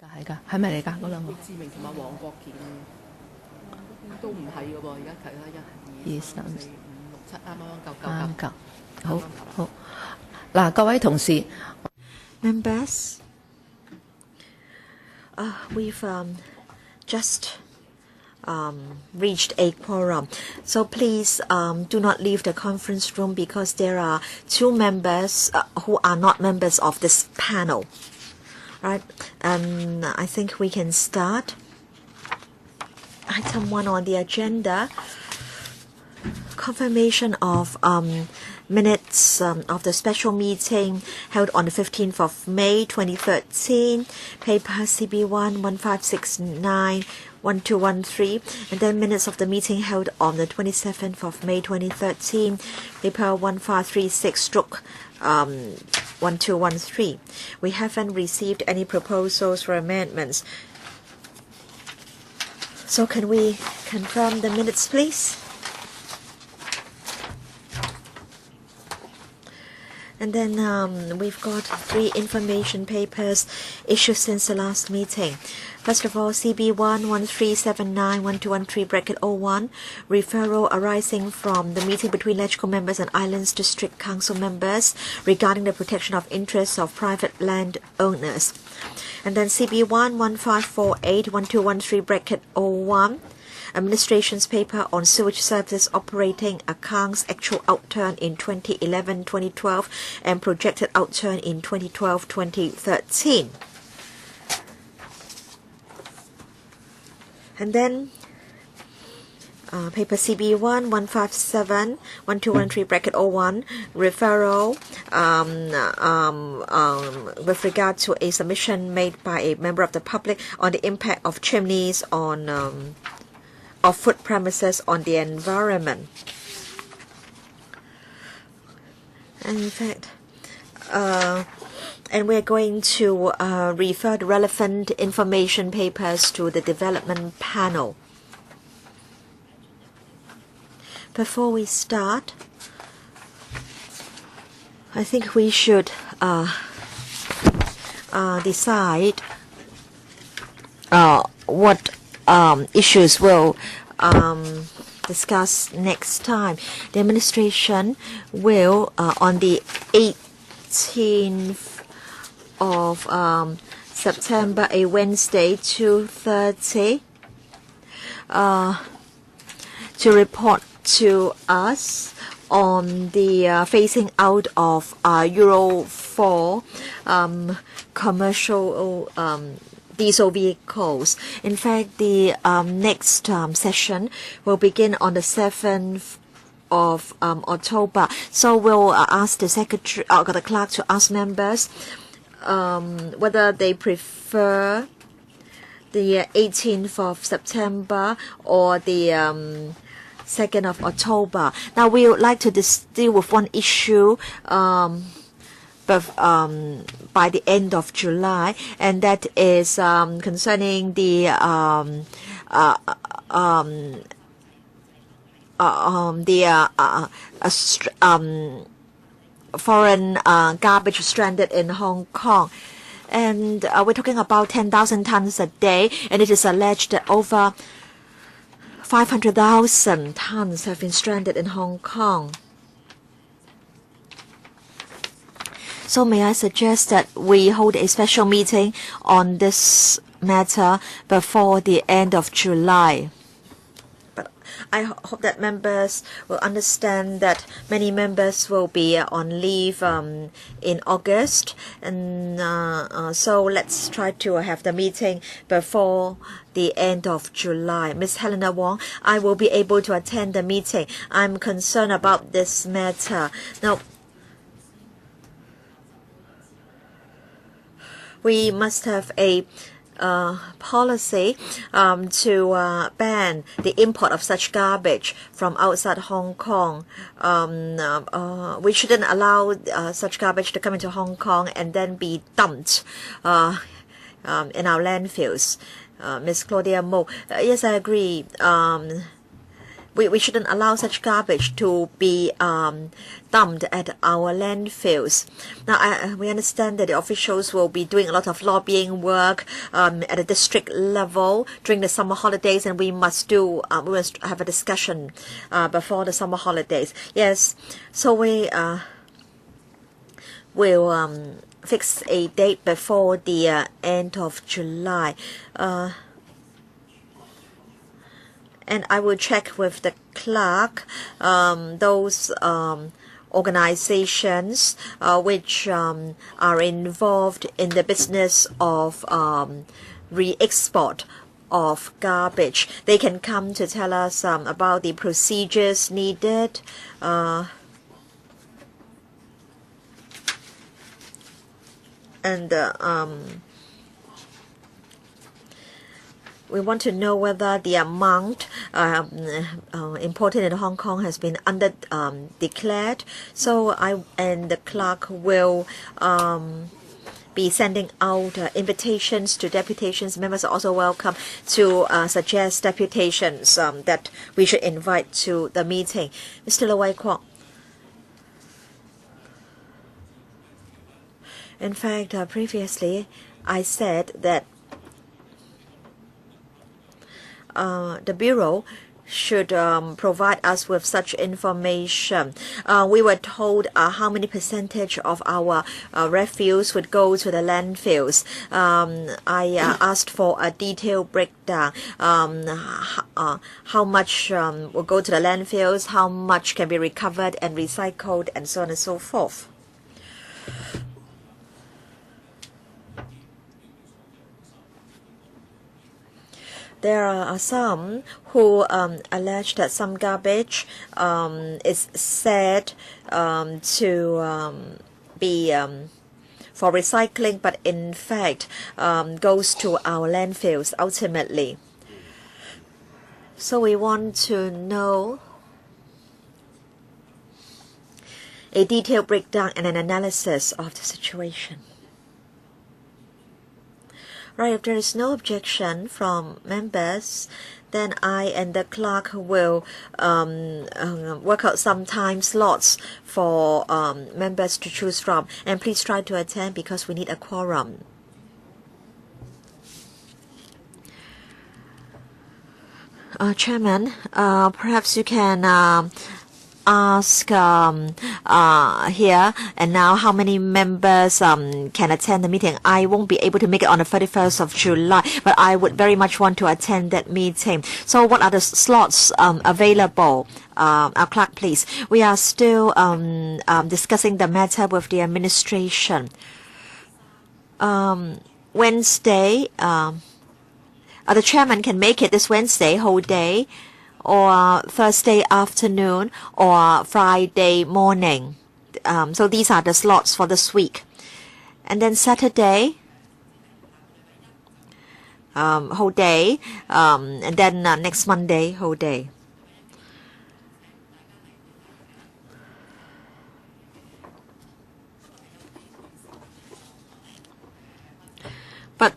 係㗎，係咪嚟㗎嗰兩個？志明同埋黃國健都唔係嘅喎，而家睇下1、2、3、4、5、6、7，啱夠。好，好。嗱，各位同事 Members, we've just reached a quorum. So please do not leave the conference room because there are 2 members who are not members of this panel. Right, I think we can start. Item 1 on the agenda, confirmation of minutes of the special meeting held on the 15th of May 2013, paper CB1 1569 1213, and then minutes of the meeting held on the 27th of May 2013, paper 1536/1213. We haven't received any proposals for amendments. So can we confirm the minutes, please? And then we've got 3 information papers issued since the last meeting. First of all, CB1 1379/1213/01, referral arising from the meeting between LegCo members and Islands District Council members regarding the protection of interests of private land owners. And then CB1 1548/1213/01, Administration's paper on sewage services operating accounts, actual outturn in 2011-2012 and projected outturn in 2012-2013. And then paper CB1 157/1213/01, referral with regard to a submission made by a member of the public on the impact of chimneys on of food premises on the environment. And in fact, and we're going to refer the relevant information papers to the development panel. Before we start, I think we should decide what issues we'll discuss next time. The administration will, on the 18th of September, a Wednesday, 2:30, to report to us on the phasing out of Euro 4 commercial diesel vehicles. In fact, the next session will begin on the 7th of October. So we'll ask the secretary, the clerk, to ask members whether they prefer the 18th of September or the 2nd of October. Now we would like to deal with one issue by the end of July, and that is concerning the foreign garbage stranded in Hong Kong. And we're talking about 10,000 tons a day, and it is alleged that over 500,000 tons have been stranded in Hong Kong. So may I suggest that we hold a special meeting on this matter before the end of July. But I hope that members will understand that many members will be on leave in August, and so let's try to have the meeting before the end of July. Miss Helena Wong, I will be able to attend the meeting. I'm concerned about this matter. Now, we must have a policy to ban the import of such garbage from outside Hong Kong. We shouldn't allow such garbage to come into Hong Kong and then be dumped in our landfills. Miss Claudia Mo, yes, I agree. we shouldn't allow such garbage to be dumped at our landfills. Now, we understand that the officials will be doing a lot of lobbying work at a district level during the summer holidays, and we must have a discussion before the summer holidays. Yes, so we will fix a date before the end of July. And I will check with the clerk those organizations which are involved in the business of re-export of garbage. They can come to tell us about the procedures needed. We want to know whether the amount imported in Hong Kong has been declared. So the clerk will be sending out invitations to deputations. Members are also welcome to suggest deputations that we should invite to the meeting. Mr. Lo Wai Kwok. In fact, previously I said that the Bureau should provide us with such information. We were told how many percentage of our refuse would go to the landfills. I asked for a detailed breakdown. How much will go to the landfills, how much can be recovered and recycled, and so on and so forth. There are some who allege that some garbage is said to be for recycling, but in fact goes to our landfills ultimately. So we want to know a detailed breakdown and an analysis of the situation. Right, if there is no objection from members, then I and the clerk will work out some time slots for members to choose from. And please try to attend because we need a quorum. Chairman, perhaps you can ask here and now how many members can attend the meeting. I won't be able to make it on the 31st of July, but I would very much want to attend that meeting. So what are the slots available? Our clerk, please. We are still discussing the matter with the administration. Wednesday, the chairman can make it this Wednesday whole day, or Thursday afternoon, or Friday morning. So these are the slots for this week. And then Saturday, whole day, and then next Monday, whole day. But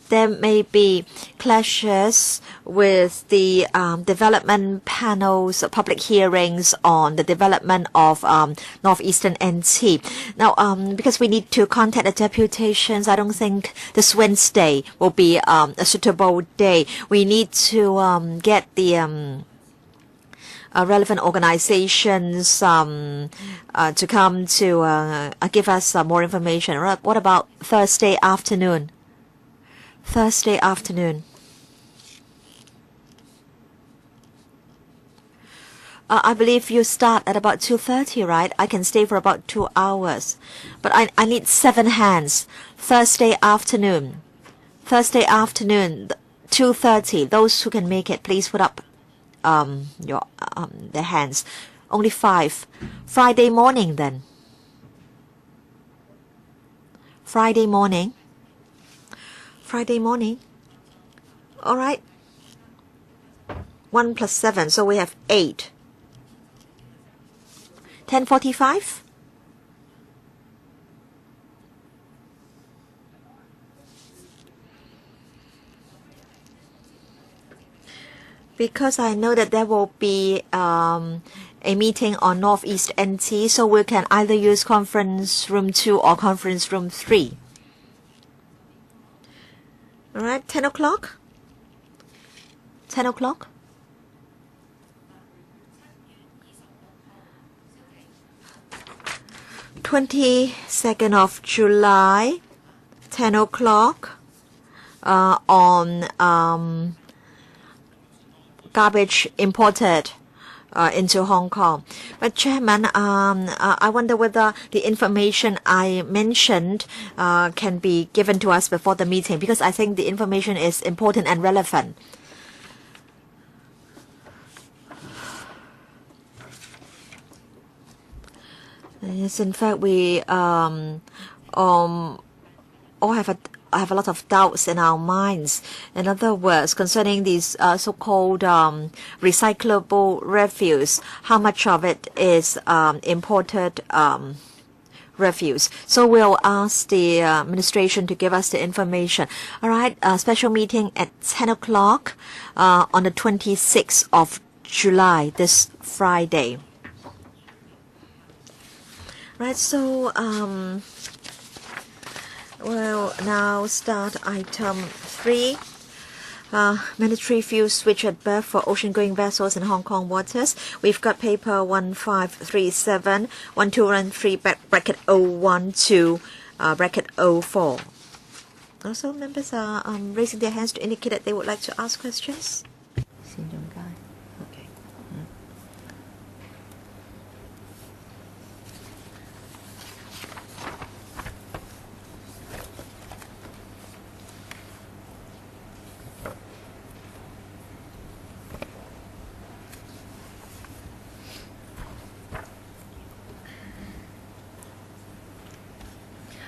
there may be clashes with the development panels, public hearings on the development of Northeastern NT. Now, because we need to contact the deputations, I don't think this Wednesday will be a suitable day. We need to get the relevant organizations to come to give us more information. What about Thursday afternoon? Thursday afternoon. I believe you start at about 2:30, right? I can stay for about 2 hours. But I need 7 hands. Thursday afternoon. Thursday afternoon, 2:30. Those who can make it, please put up their hands. Only 5. Friday morning then. Friday morning. Friday morning. All right. 1 plus 7, so we have 8. 10:45. Because I know that there will be a meeting on Northeast NT, so we can either use conference room 2 or conference room 3. All right, 10 o'clock? 10 o'clock? (22nd of July), 10 o'clock, on garbage imported into Hong Kong. But Chairman, I wonder whether the information I mentioned can be given to us before the meeting, because I think the information is important and relevant. Yes, in fact, we all have a lot of doubts in our minds. In other words, concerning these so-called recyclable refuse, how much of it is imported refuse? So we'll ask the administration to give us the information. All right, a special meeting at 10 o'clock on the 26th of July, this Friday. Right, so we'll now start item 3. Mandatory fuel switch at berth for ocean-going vessels in Hong Kong waters. We've got paper 1537, 1213, bracket 01 to bracket 04. Also, members are raising their hands to indicate that they would like to ask questions. Okay.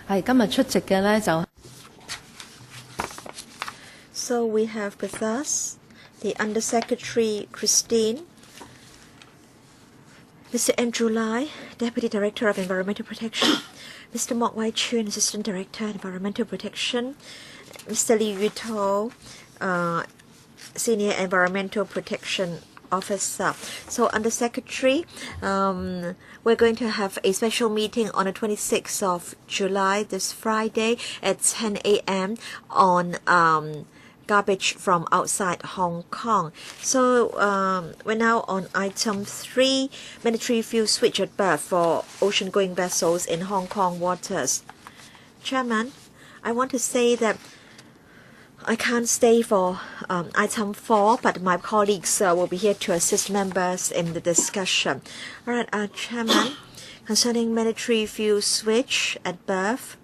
係今日出席嘅呢就 So we have with us the Undersecretary Christine, Mr. Andrew Lai, Deputy Director of Environmental Protection, Mr. Mok Wai Chun, Assistant Director, Environmental Protection, Mr. Lee Yuto, Senior Environmental Protection Officer. So, Undersecretary, we're going to have a special meeting on the 26th of July, this Friday at 10 a.m. on garbage from outside Hong Kong. So we're now on item 3, mandatory fuel switch at berth for ocean-going vessels in Hong Kong waters. Chairman, I want to say that I can't stay for item 4, but my colleagues will be here to assist members in the discussion. All right, Chairman, concerning mandatory fuel switch at berth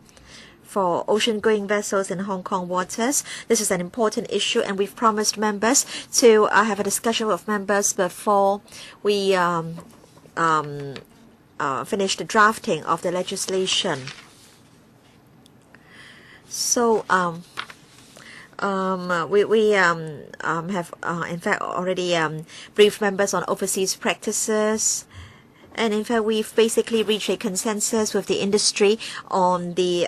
for ocean-going vessels in Hong Kong waters, this is an important issue, and we've promised members to have a discussion with members before we finish the drafting of the legislation. So, we have in fact already briefed members on overseas practices, and in fact we've basically reached a consensus with the industry on the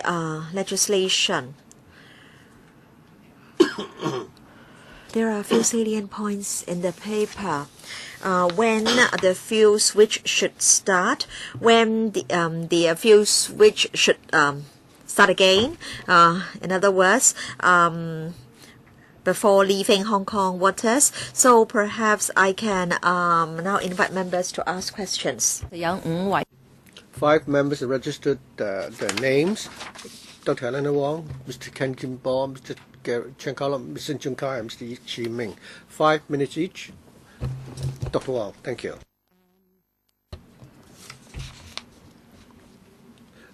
legislation. There are a few salient points in the paper. When the fuel switch should start, when the fuel switch should start again, in other words, before leaving Hong Kong waters. So perhaps I can now invite members to ask questions. 有5位 5 members registered their names: Dr. Helena Wong, Mr. Ken Kimbo, Mr. Chen Kao-lum, Mr. Jun Kai, and Mr. Chi Ming. 5 minutes each. Dr. Wong, thank you.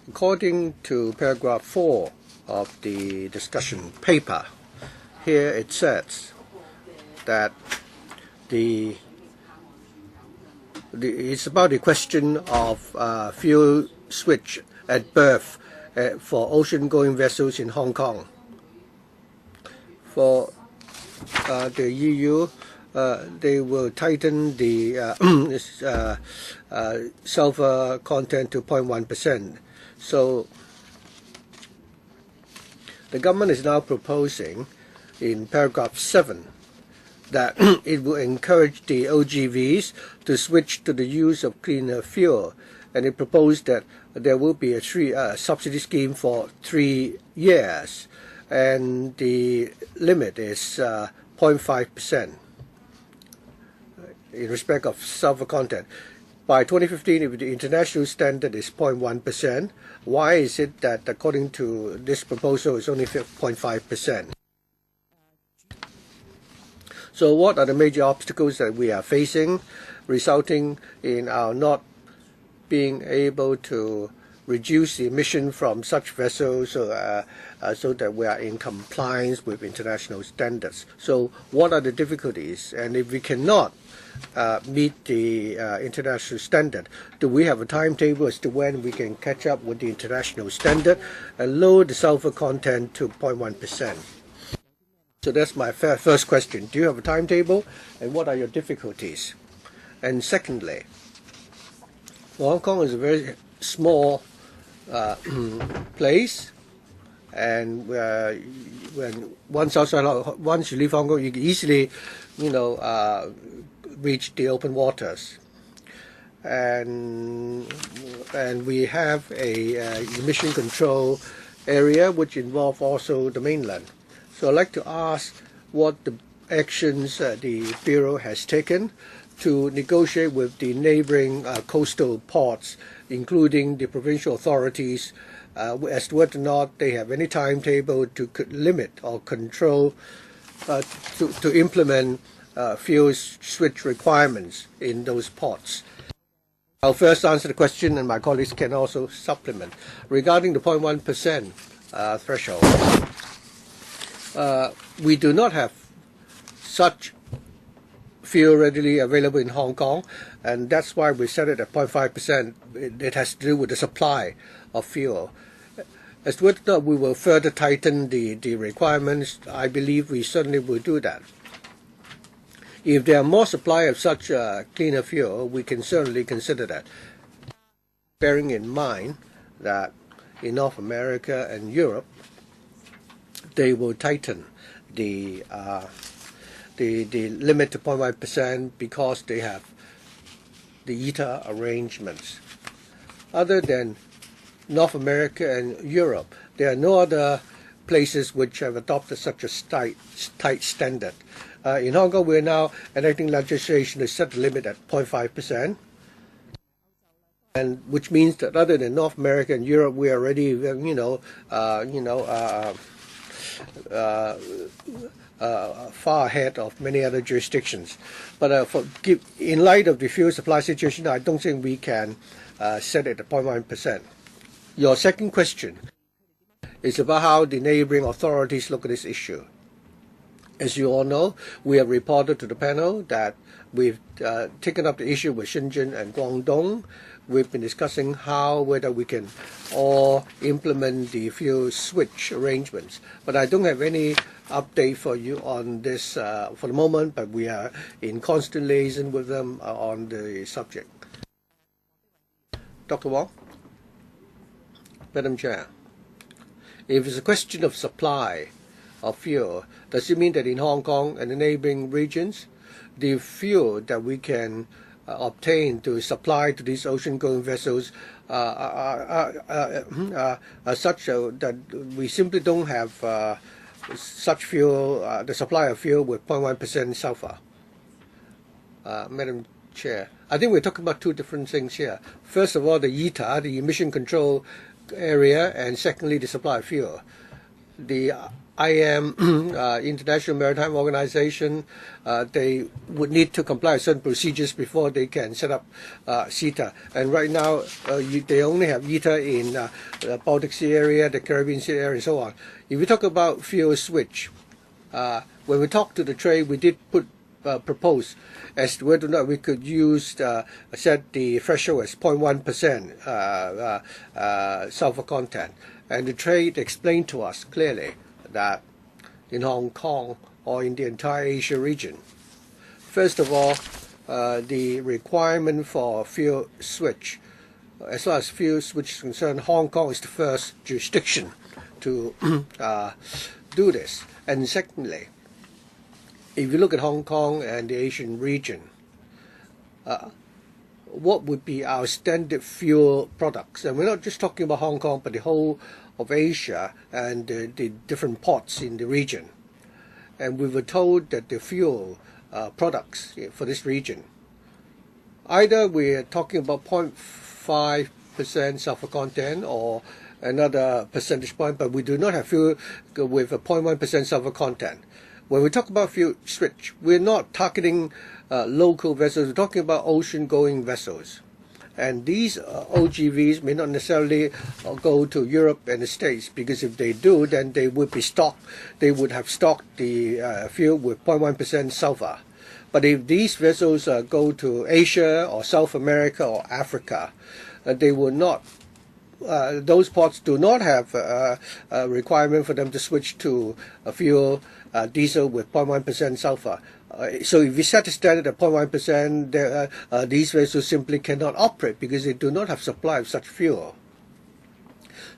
According to paragraph 4 of the discussion paper, here it says that it's about the question of fuel switch at berth for ocean-going vessels in Hong Kong. For the EU, they will tighten the sulfur content to 0.1%. So the government is now proposing in paragraph 7 that it will encourage the OGVs to switch to the use of cleaner fuel, and it proposed that there will be a subsidy scheme for 3 years, and the limit is 0.5% in respect of sulfur content. By 2015, if the international standard is 0.1%, why is it that, according to this proposal, it's only 0.5%? So what are the major obstacles that we are facing, resulting in our not being able to reduce the emission from such vessels so that we are in compliance with international standards? So what are the difficulties? And if we cannot meet the international standard, do we have a timetable as to when we can catch up with the international standard and lower the sulfur content to 0.1%? So that's my first question. Do you have a timetable, and what are your difficulties? And secondly, Hong Kong is a very small place, and once you leave Hong Kong, you can easily, reach the open waters, and we have a emission control area which involve also the mainland. So I'd like to ask what the actions the Bureau has taken to negotiate with the neighboring coastal ports, including the provincial authorities, as to whether or not they have any timetable to limit or control, to implement fuel switch requirements in those ports. I'll first answer the question, and my colleagues can also supplement. Regarding the 0.1% threshold, we do not have such fuel readily available in Hong Kong, and that's why we set it at 0.5%. It has to do with the supply of fuel. As to whether we will further tighten the requirements, I believe we certainly will do that. If there are more supply of such cleaner fuel, we can certainly consider that, bearing in mind that in North America and Europe, they will tighten the limit to 0.1% because they have the ITA arrangements. Other than North America and Europe, there are no other places which have adopted such a tight standard. In Hong Kong, we are now enacting legislation to set the limit at 0.5%, and which means that other than North America and Europe, we are already, far ahead of many other jurisdictions. But in light of the fuel supply situation, I don't think we can set it at 0.1%. Your second question is about how the neighboring authorities look at this issue. As you all know, we have reported to the panel that we've taken up the issue with Shenzhen and Guangdong. We've been discussing whether we can all implement the fuel switch arrangements. But I don't have any update for you on this for the moment, but we are in constant liaison with them on the subject. Dr. Wong? Madam Chair, if it's a question of supply of fuel, does it mean that in Hong Kong and the neighboring regions, the fuel that we can obtain to supply to these ocean-going vessels are such that we simply don't have such fuel, the supply of fuel with 0.1% sulfur? Madam Chair, I think we're talking about two different things here. First of all, the ITA, the emission control area, and secondly, the supply of fuel. The IM, International Maritime Organization, they would need to comply with certain procedures before they can set up CETA. And right now, they only have ITA in the Baltic Sea area, the Caribbean Sea area, and so on. If we talk about fuel switch, when we talked to the trade, we did propose as to whether or not we could set the threshold as 0.1% sulfur content. And the trade explained to us clearly that in Hong Kong or in the entire Asia region, first of all, the requirement for fuel switch, as far as fuel switch is concerned, Hong Kong is the first jurisdiction to do this. And secondly, if you look at Hong Kong and the Asian region, what would be our standard fuel products? And we're not just talking about Hong Kong, but the whole of Asia and the different ports in the region. And we were told that the fuel products for this region, either we're talking about 0.5% sulfur content or another percentage point, but we do not have fuel with a 0.1% sulfur content. When we talk about fuel switch, we're not targeting local vessels, we're talking about ocean-going vessels. And these OGVs may not necessarily go to Europe and the States, because if they do, then they would be stocked. They would have stocked the fuel with 0.1% sulfur. But if these vessels go to Asia or South America or Africa, they will not. Those ports do not have a requirement for them to switch to a fuel diesel with 0.1% sulfur. So if we set a standard at 0.1%, these vessels simply cannot operate because they do not have supply of such fuel.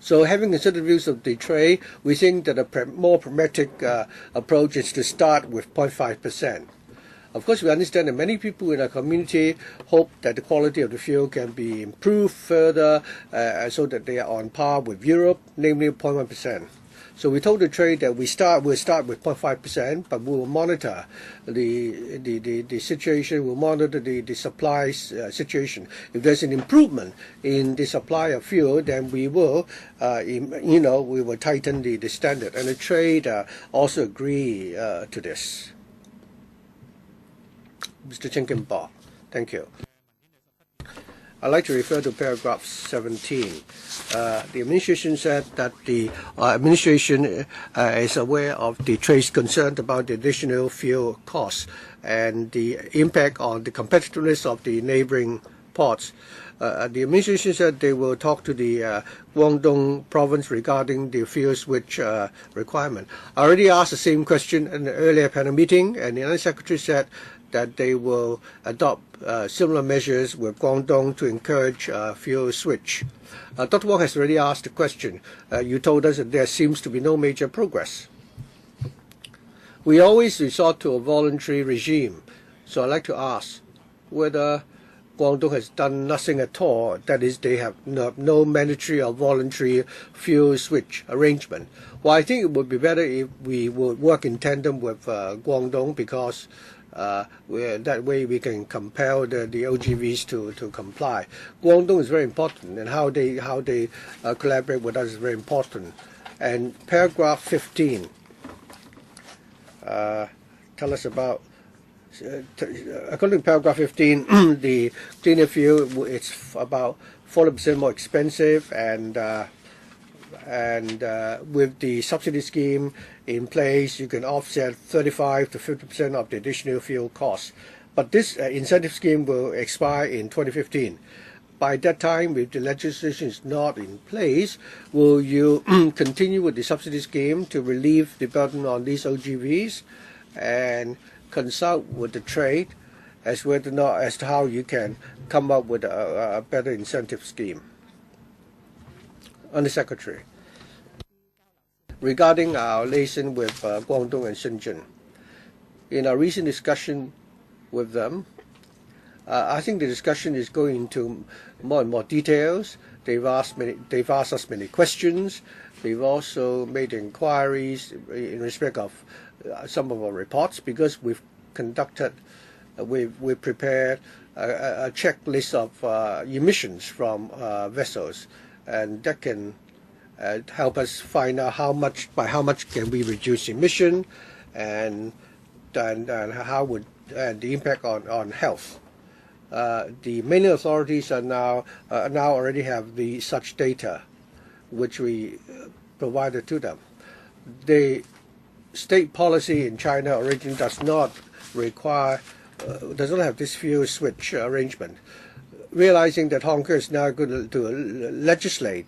So having considered views of the trade, we think that a more pragmatic approach is to start with 0.5%. Of course, we understand that many people in our community hope that the quality of the fuel can be improved further so that they are on par with Europe, namely 0.1%. So we told the trade that we'll start with 0.5%, but we will monitor the situation, we'll monitor the supply situation. If there's an improvement in the supply of fuel, then we will, we will tighten the standard. And the trade also agree to this. Mr. Chen Kim-Bo, thank you. I'd like to refer to paragraph 17. The administration said that the administration is aware of the trade's concern about the additional fuel costs and the impact on the competitiveness of the neighboring ports. The administration said they will talk to the Guangdong province regarding the fuel switch requirement. I already asked the same question in an earlier panel meeting, and the Undersecretary said that they will adopt similar measures with Guangdong to encourage fuel switch. Dr. Wong has already asked the question. You told us that there seems to be no major progress. We always resort to a voluntary regime. So I'd like to ask whether Guangdong has done nothing at all. That is, they have no mandatory or voluntary fuel switch arrangement. Well, I think it would be better if we would work in tandem with Guangdong, because that way we can compel the OGVs to comply. Guangdong is very important, and how they collaborate with us is very important. And paragraph 15 tell us about. According to paragraph 15, the cleaner fuel, it's about 40% more expensive, and with the subsidy scheme in place, you can offset 35 to 50% of the additional fuel costs. But this incentive scheme will expire in 2015. By that time, if the legislation is not in place, will you continue with the subsidy scheme to relieve the burden on these OGVs and consult with the trade as to how you can come up with a better incentive scheme? Undersecretary, regarding our relation with Guangdong and Shenzhen, in our recent discussion with them, I think the discussion is going into more and more details. They've asked us many questions. They've also made inquiries in respect of some of our reports, because we've prepared a checklist of emissions from vessels, and that can help us find out by how much can we reduce emission, and how would the impact on health. The many authorities are now already have such data, which we provided to them. The state policy in China originally does not have this fuel switch arrangement. Realizing that Hong Kong is now going to legislate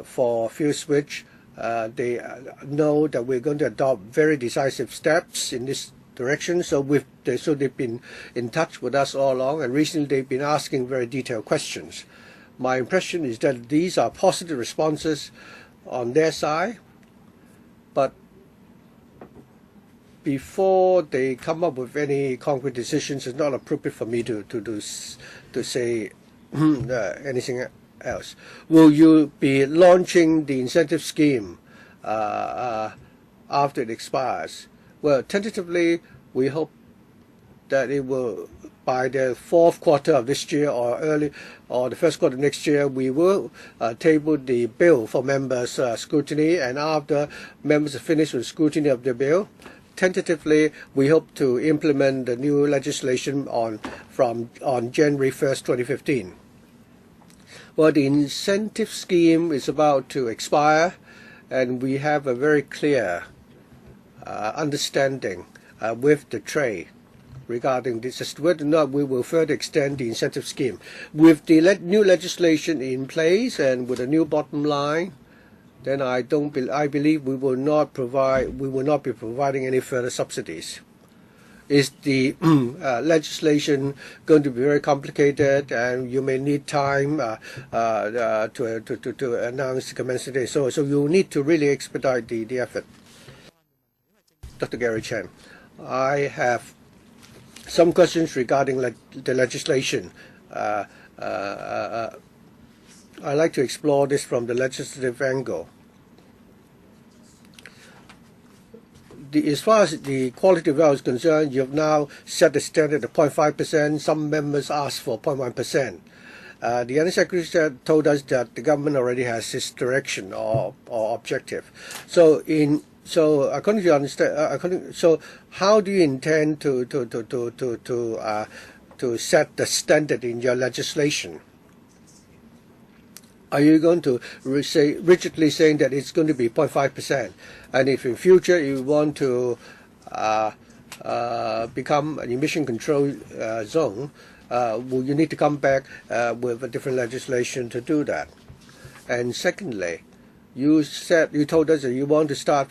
for fuel switch, they know that we're going to adopt very decisive steps in this direction. So they've been in touch with us all along, and recently they've been asking very detailed questions. My impression is that these are positive responses on their side, but before they come up with any concrete decisions, it's not appropriate for me to say anything else. Will you be launching the incentive scheme after it expires? Well, tentatively, we hope that it will, by the fourth quarter of this year or the first quarter of next year, we will table the bill for members' scrutiny, and after members are finished with scrutiny of the bill, tentatively, we hope to implement the new legislation on January 1st, 2015. Well, the incentive scheme is about to expire, and we have a very clear understanding with the trade regarding this as to whether or not we will further extend the incentive scheme. With the new legislation in place and with a new bottom line, then I believe we will not be providing any further subsidies. Is the legislation going to be very complicated, and you may need time to announce the commencement date? So you need to really expedite the effort. Dr. Gary Chen, I have some questions regarding the legislation. I'd like to explore this from the legislative angle. As far as the quality of wealth is concerned, you have now set the standard at 0.5%. Some members asked for 0.1%. The Undersecretary told us that the government already has this direction or objective. So according to your understand, so how do you intend to set the standard in your legislation? Are you going to rigidly saying that it's going to be 0.5%? And if in future you want to become an emission control zone, will you need to come back with a different legislation to do that? And secondly, you told us that you want to start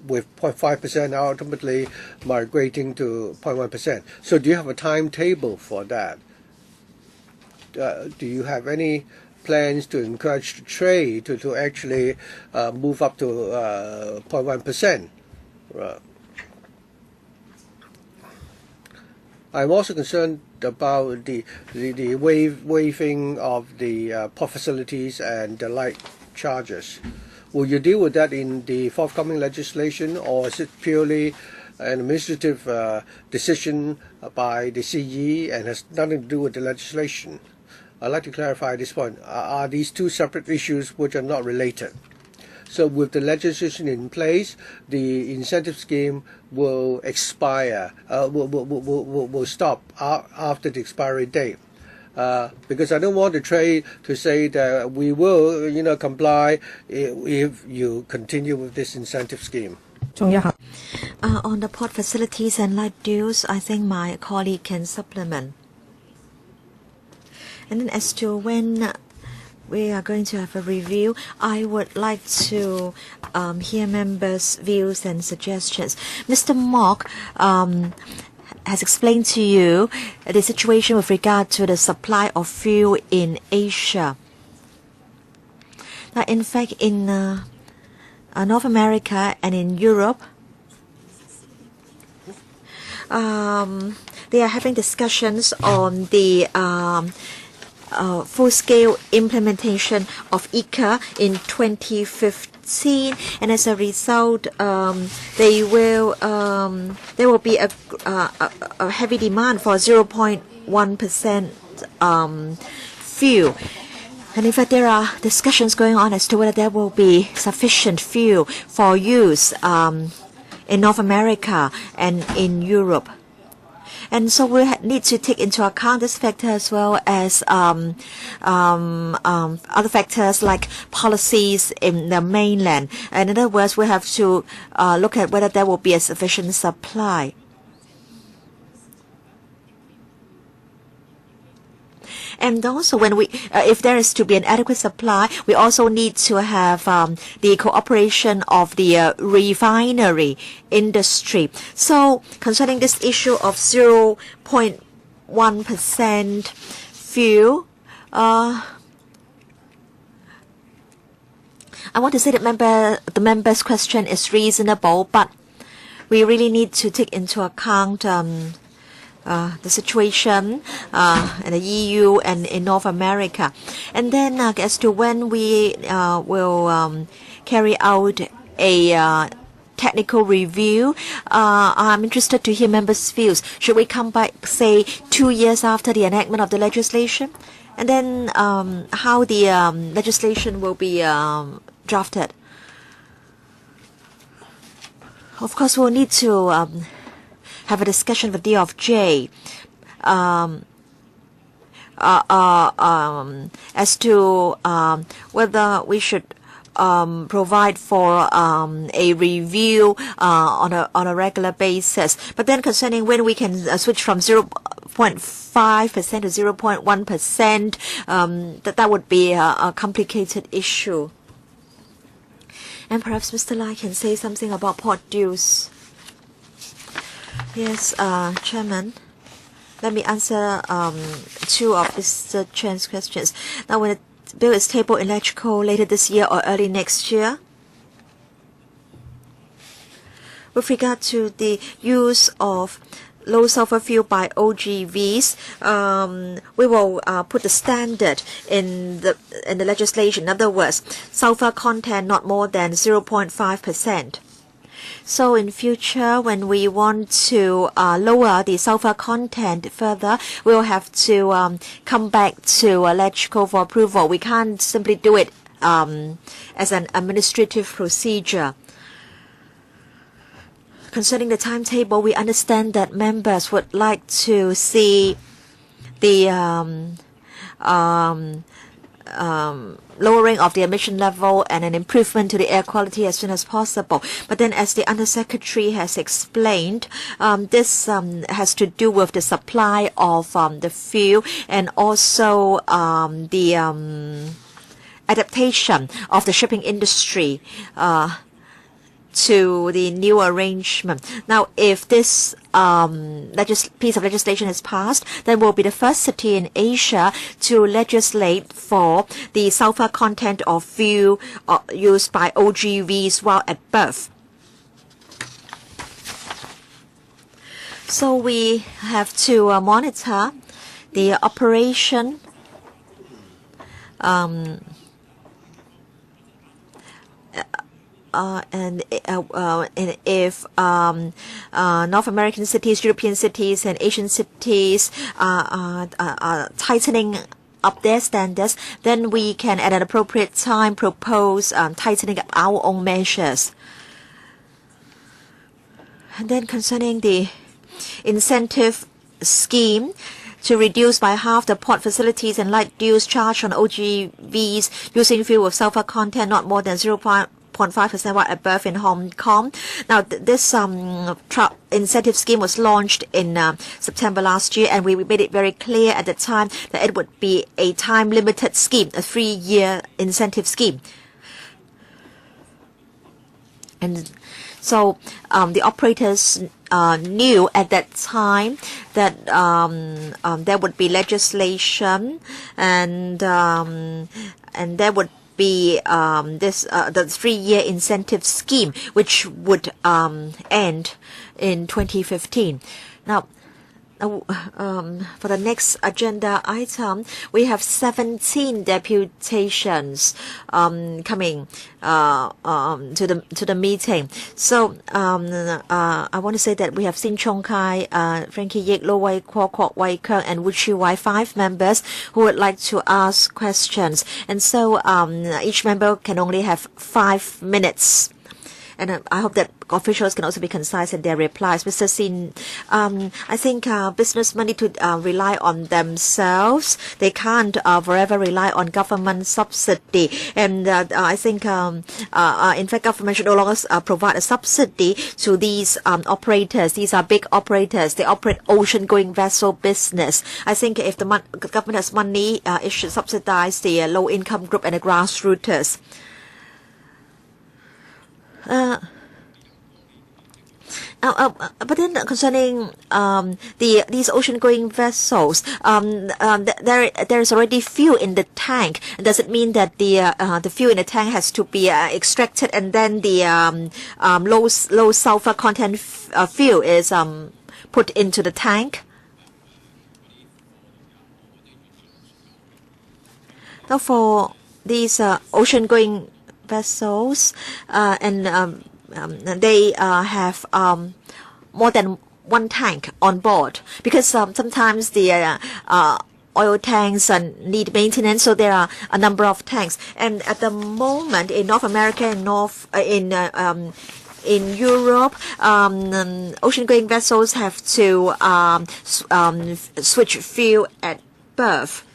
with 0.5%, ultimately migrating to 0.1%. So do you have a timetable for that? Do you have any plans to encourage the trade to actually move up to 0.1%? I'm also concerned about the waiving of the port facilities and the light charges. Will you deal with that in the forthcoming legislation, or is it purely an administrative decision by the CE and has nothing to do with the legislation? I'd like to clarify this point. Are these two separate issues which are not related? So with the legislation in place, the incentive scheme will expire, will stop after the expiry date. Because I don't want the trade to say that we will, comply if you continue with this incentive scheme. On the port facilities and light dues, I think my colleague can supplement. And then as to when we are going to have a review, I would like to hear members' views and suggestions. Mr. Mock has explained to you the situation with regard to the supply of fuel in Asia. Now, in fact, in North America and in Europe, they are having discussions on the full-scale implementation of ICA in 2015, and as a result, there will be a heavy demand for 0.1% fuel. And in fact, there are discussions going on as to whether there will be sufficient fuel for use in North America and in Europe. And so we need to take into account this factor as well as other factors like policies in the mainland. In other words, we have to look at whether there will be a sufficient supply. And also, if there is to be an adequate supply, we also need to have the cooperation of the refinery industry. So, concerning this issue of 0.1% fuel, I want to say that the member's question is reasonable, but we really need to take into account the situation in the EU and in North America. And then as to when we will carry out a technical review, I'm interested to hear members' views. Should we come back, say, 2 years after the enactment of the legislation? And then how the legislation will be drafted? Of course, we'll need to have a discussion with DOJ as to whether we should provide for a review on a regular basis. But then concerning when we can switch from 0.5% to 0.1%, that would be a complicated issue. And perhaps Mr. Lai can say something about port dues. Yes, Chairman. Let me answer two of Mr. Chen's questions. Now, when the bill is tabled in electrical later this year or early next year, with regard to the use of low sulfur fuel by OGVs, we will put the standard in the legislation. In other words, sulfur content not more than 0.5%. So in future, when we want to lower the sulfur content further, we'll have to come back to electrical for approval. We can't simply do it as an administrative procedure. Concerning the timetable, we understand that members would like to see the lowering of the emission level and an improvement to the air quality as soon as possible. But then, as the Undersecretary has explained, this has to do with the supply of the fuel and also the adaptation of the shipping industry to the new arrangement. Now, if this piece of legislation is passed, then we'll be the first city in Asia to legislate for the sulfur content of fuel used by OGVs while at berth. So we have to monitor the operation and if North American cities, European cities, and Asian cities are tightening up their standards, then we can at an appropriate time propose tightening up our own measures. And then concerning the incentive scheme to reduce by half the port facilities and light dues charged on OGVs using fuel with sulfur content not more than 0.5% while at berth in Hong Kong. Now, this incentive scheme was launched in September last year, and we made it very clear at the time that it would be a time-limited scheme, a 3-year incentive scheme. And so the operators knew at that time that there would be legislation and there would be the 3-year incentive scheme, which would end in 2015. Now, for the next agenda item, we have 17 deputations coming to the meeting. So I want to say that we have Sin Chung Kai, Frankie Yik, Lo Wai Kwok, Kwok Wai Keung, and Wu Chi Wai, 5 members who would like to ask questions. And so each member can only have 5 minutes. And I hope that officials can also be concise in their replies. Mr. Sin, I think businessmen need to rely on themselves. They can't forever rely on government subsidy. And I think, in fact, government should no longer provide a subsidy to these operators. These are big operators. They operate ocean-going vessel business. I think if the government has money, it should subsidize the low-income group and the grassrooters. But then concerning these ocean-going vessels, there is already fuel in the tank. Does it mean that the fuel in the tank has to be extracted and then the low sulfur content fuel is put into the tank? Now for these ocean-going vessels they have more than one tank on board because sometimes the oil tanks need maintenance, so there are a number of tanks. And at the moment in North America and in Europe, ocean-going vessels have to switch fuel at berth.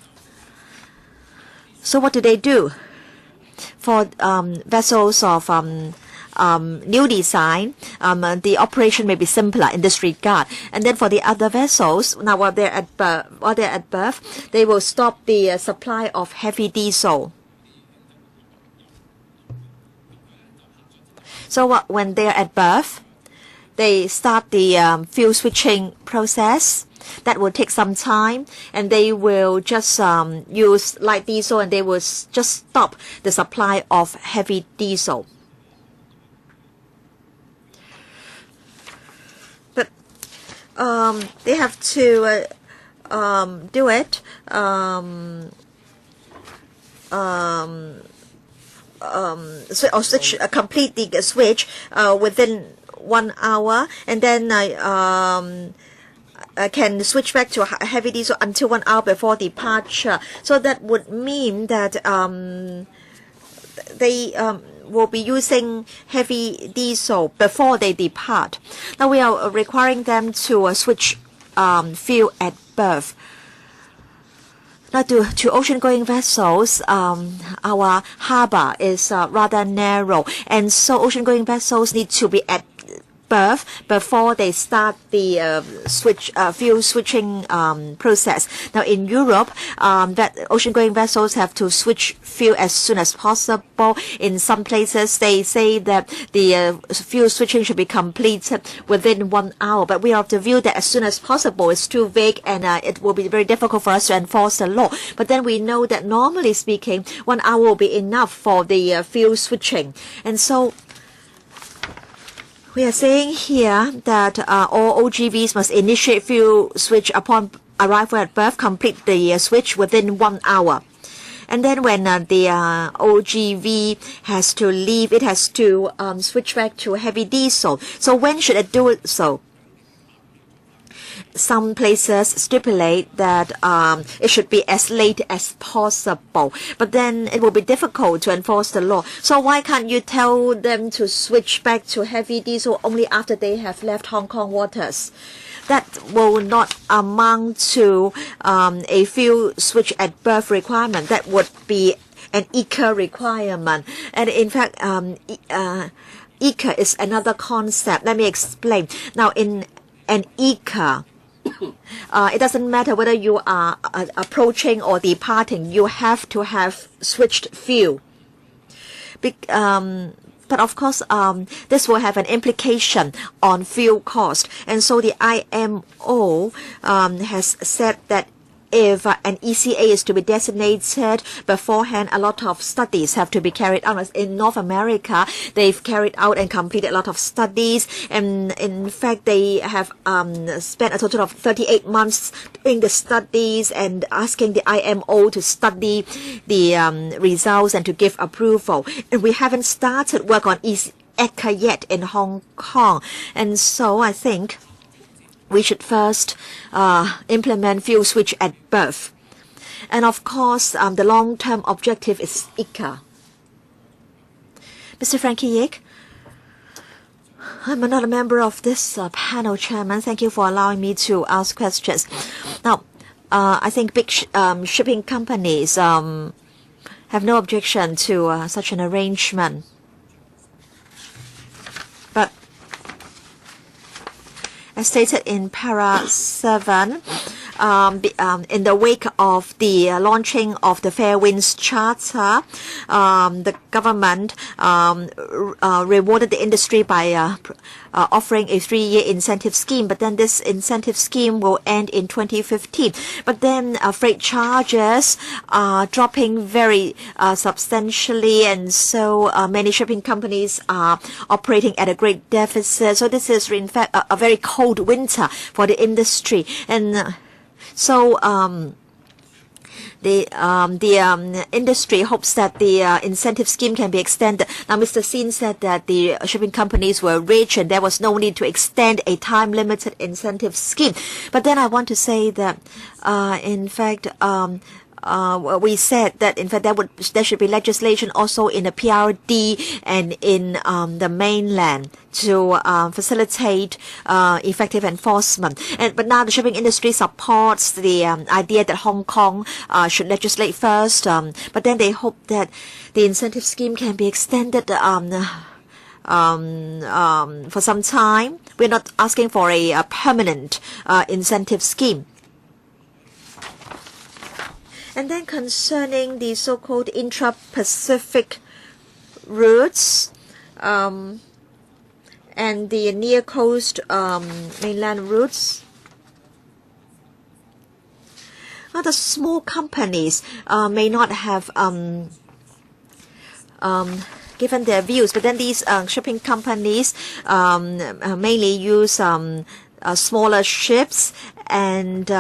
So what do? For vessels of new design, the operation may be simpler in this regard. And then for the other vessels, now while they're at berth, they will stop the supply of heavy diesel. So when they're at berth, they start the fuel switching process. That will take some time, and they will just use light diesel, and they will just stop the supply of heavy diesel. But they have to do it complete the switch within 1 hour, and then can switch back to heavy diesel until 1 hour before departure. So that would mean that they will be using heavy diesel before they depart. Now we are requiring them to switch fuel at berth. Now to ocean-going vessels, our harbor is rather narrow, and so ocean-going vessels need to be at berth before they start the fuel switching process. Now in Europe, that ocean-going vessels have to switch fuel as soon as possible. In some places, they say that the fuel switching should be completed within 1 hour. But we are of the view that as soon as possible is too vague, and it will be very difficult for us to enforce the law. But then we know that normally speaking, 1 hour will be enough for the fuel switching. And so we are saying here that all OGVs must initiate fuel switch upon arrival at berth, complete the switch within 1 hour. And then when the OGV has to leave, it has to switch back to heavy diesel. So when should it do it so? Some places stipulate that it should be as late as possible, but then it will be difficult to enforce the law. So why can't you tell them to switch back to heavy diesel only after they have left Hong Kong waters? That will not amount to a fuel switch at berth requirement. That would be an ECA requirement. And in fact, ECA is another concept. Let me explain. Now, in an ECA, it doesn't matter whether you are approaching or departing, you have to have switched fuel. But of course, this will have an implication on fuel cost. And so the IMO has said that if an ECA is to be designated beforehand, a lot of studies have to be carried out. In North America, they've carried out and completed a lot of studies, and in fact, they have spent a total of 38 months doing the studies and asking the IMO to study the results and to give approval. And we haven't started work on ECA yet in Hong Kong, and so I think we should first implement fuel switch at berth. And of course, the long-term objective is ECA. Mr. Frankie Yik, I'm not a member of this panel, Chairman. Thank you for allowing me to ask questions. Now, I think big shipping companies have no objection to such an arrangement. As stated in para 7, in the wake of the launching of the Fair Winds Charter, the government rewarded the industry by offering a 3-year incentive scheme, but then this incentive scheme will end in 2015. But then freight charges are dropping very substantially, and so many shipping companies are operating at a great deficit. So this is in fact a very cold winter for the industry, and so the industry hopes that the incentive scheme can be extended. Now, Mr. Sin said that the shipping companies were rich and there was no need to extend a time-limited incentive scheme. But then I want to say that, in fact, we said that in fact there should be legislation also in the PRD and in the mainland to facilitate effective enforcement. But now the shipping industry supports the idea that Hong Kong should legislate first. But then they hope that the incentive scheme can be extended for some time. We're not asking for a permanent incentive scheme. And then concerning the so-called intra-Pacific routes and the near-coast mainland routes, the small companies may not have given their views, but then these shipping companies mainly use smaller ships and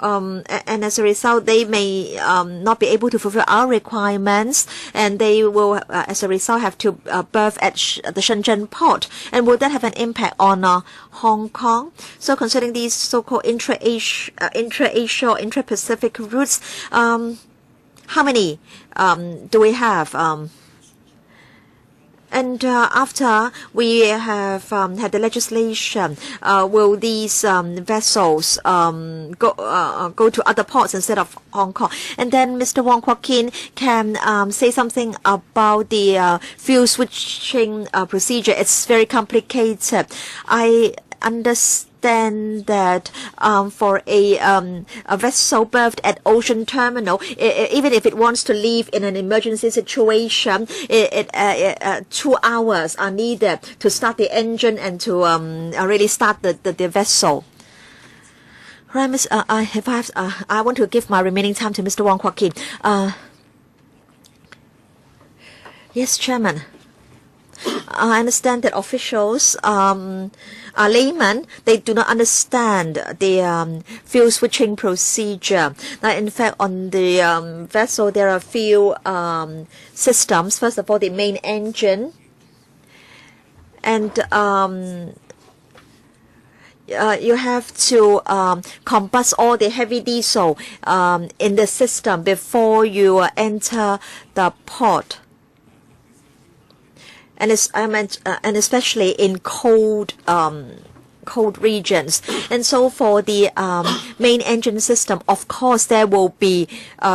as a result, they may not be able to fulfill our requirements, and they will, as a result, have to berth at the Shenzhen port. And will that have an impact on Hong Kong? So concerning these so-called intra-Asia or intra-Pacific routes, how many do we have? And after we have had the legislation, will these vessels go to other ports instead of Hong Kong? And then Mr. Wong Kwok Kin can say something about the fuel switching procedure. It's very complicated. I understand that for a vessel berthed at Ocean Terminal, even if it wants to leave in an emergency situation, 2 hours are needed to start the engine and to really start the vessel. Right, Miss. I want to give my remaining time to Mr. Wong Kwok Kin. Yes, Chairman. I understand that officials are laymen. They do not understand the fuel switching procedure. Now, in fact, on the vessel, there are a few systems. First of all, the main engine. And you have to combust all the heavy diesel in the system before you enter the port. And especially in cold regions. And so for the main engine system, of course, there will be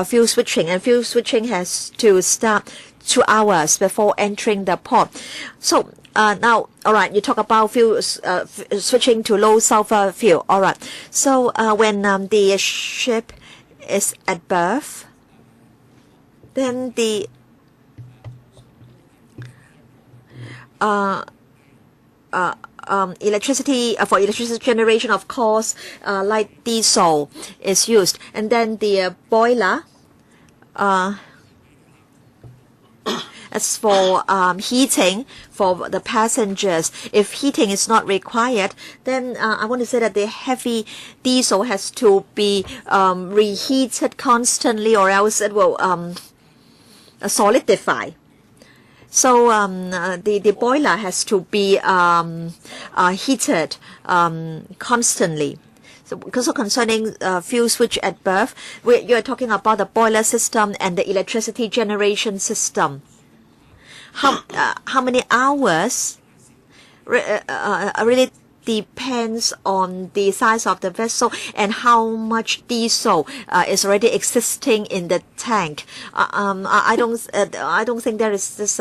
fuel switching, and fuel switching has to start 2 hours before entering the port. So now, all right, you talk about fuel switching to low sulfur fuel. All right. So when the ship is at berth, then the electricity for electricity generation, of course, light diesel is used, and then the boiler as for heating for the passengers. If heating is not required, then I want to say that the heavy diesel has to be reheated constantly, or else it will solidify. So the boiler has to be heated constantly. So concerning fuel switch at berth, you're talking about the boiler system and the electricity generation system. How many hours really depends on the size of the vessel and how much diesel is already existing in the tank. I don't think there is this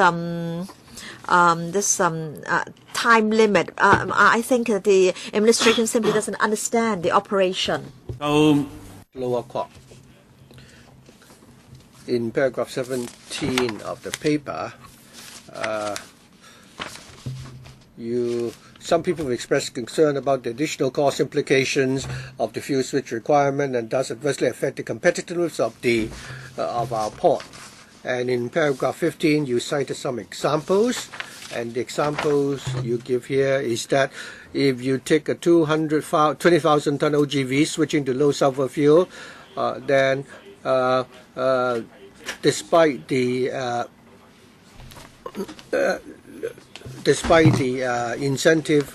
time limit. I think the administration simply doesn't understand the operation. Lower court. In paragraph 17 of the paper, some people have expressed concern about the additional cost implications of the fuel switch requirement and thus adversely affect the competitiveness of our port. And in paragraph 15, you cited some examples, and the examples you give here is that if you take a 20,000 ton OGV switching to low sulfur fuel, then despite the incentive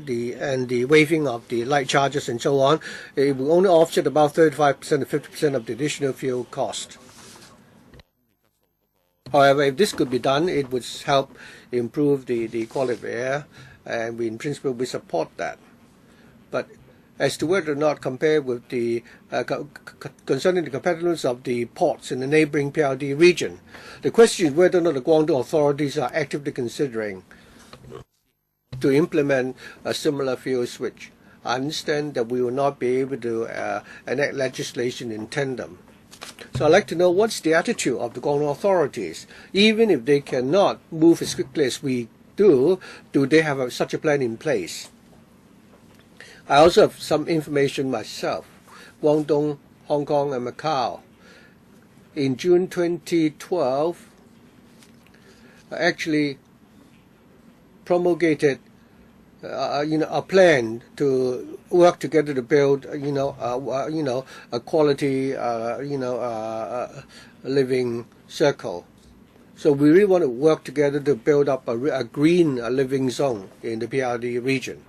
the waiving of the light charges and so on, it will only offset about 35% to 50% of the additional fuel cost. However, if this could be done, it would help improve the quality of air, and in principle we support that. But as to whether or not compared with the concerning the competitiveness of the ports in the neighboring PRD region, the question is whether or not the Guangdong authorities are actively considering to implement a similar fuel switch. I understand that we will not be able to enact legislation in tandem. So I'd like to know what's the attitude of the Guangdong authorities. Even if they cannot move as quickly as we do they have such a plan in place? I also have some information myself. Guangdong, Hong Kong, and Macau. In June 2012, actually promulgated a plan to work together to build a quality living circle. So we really want to work together to build up a green living zone in the PRD region.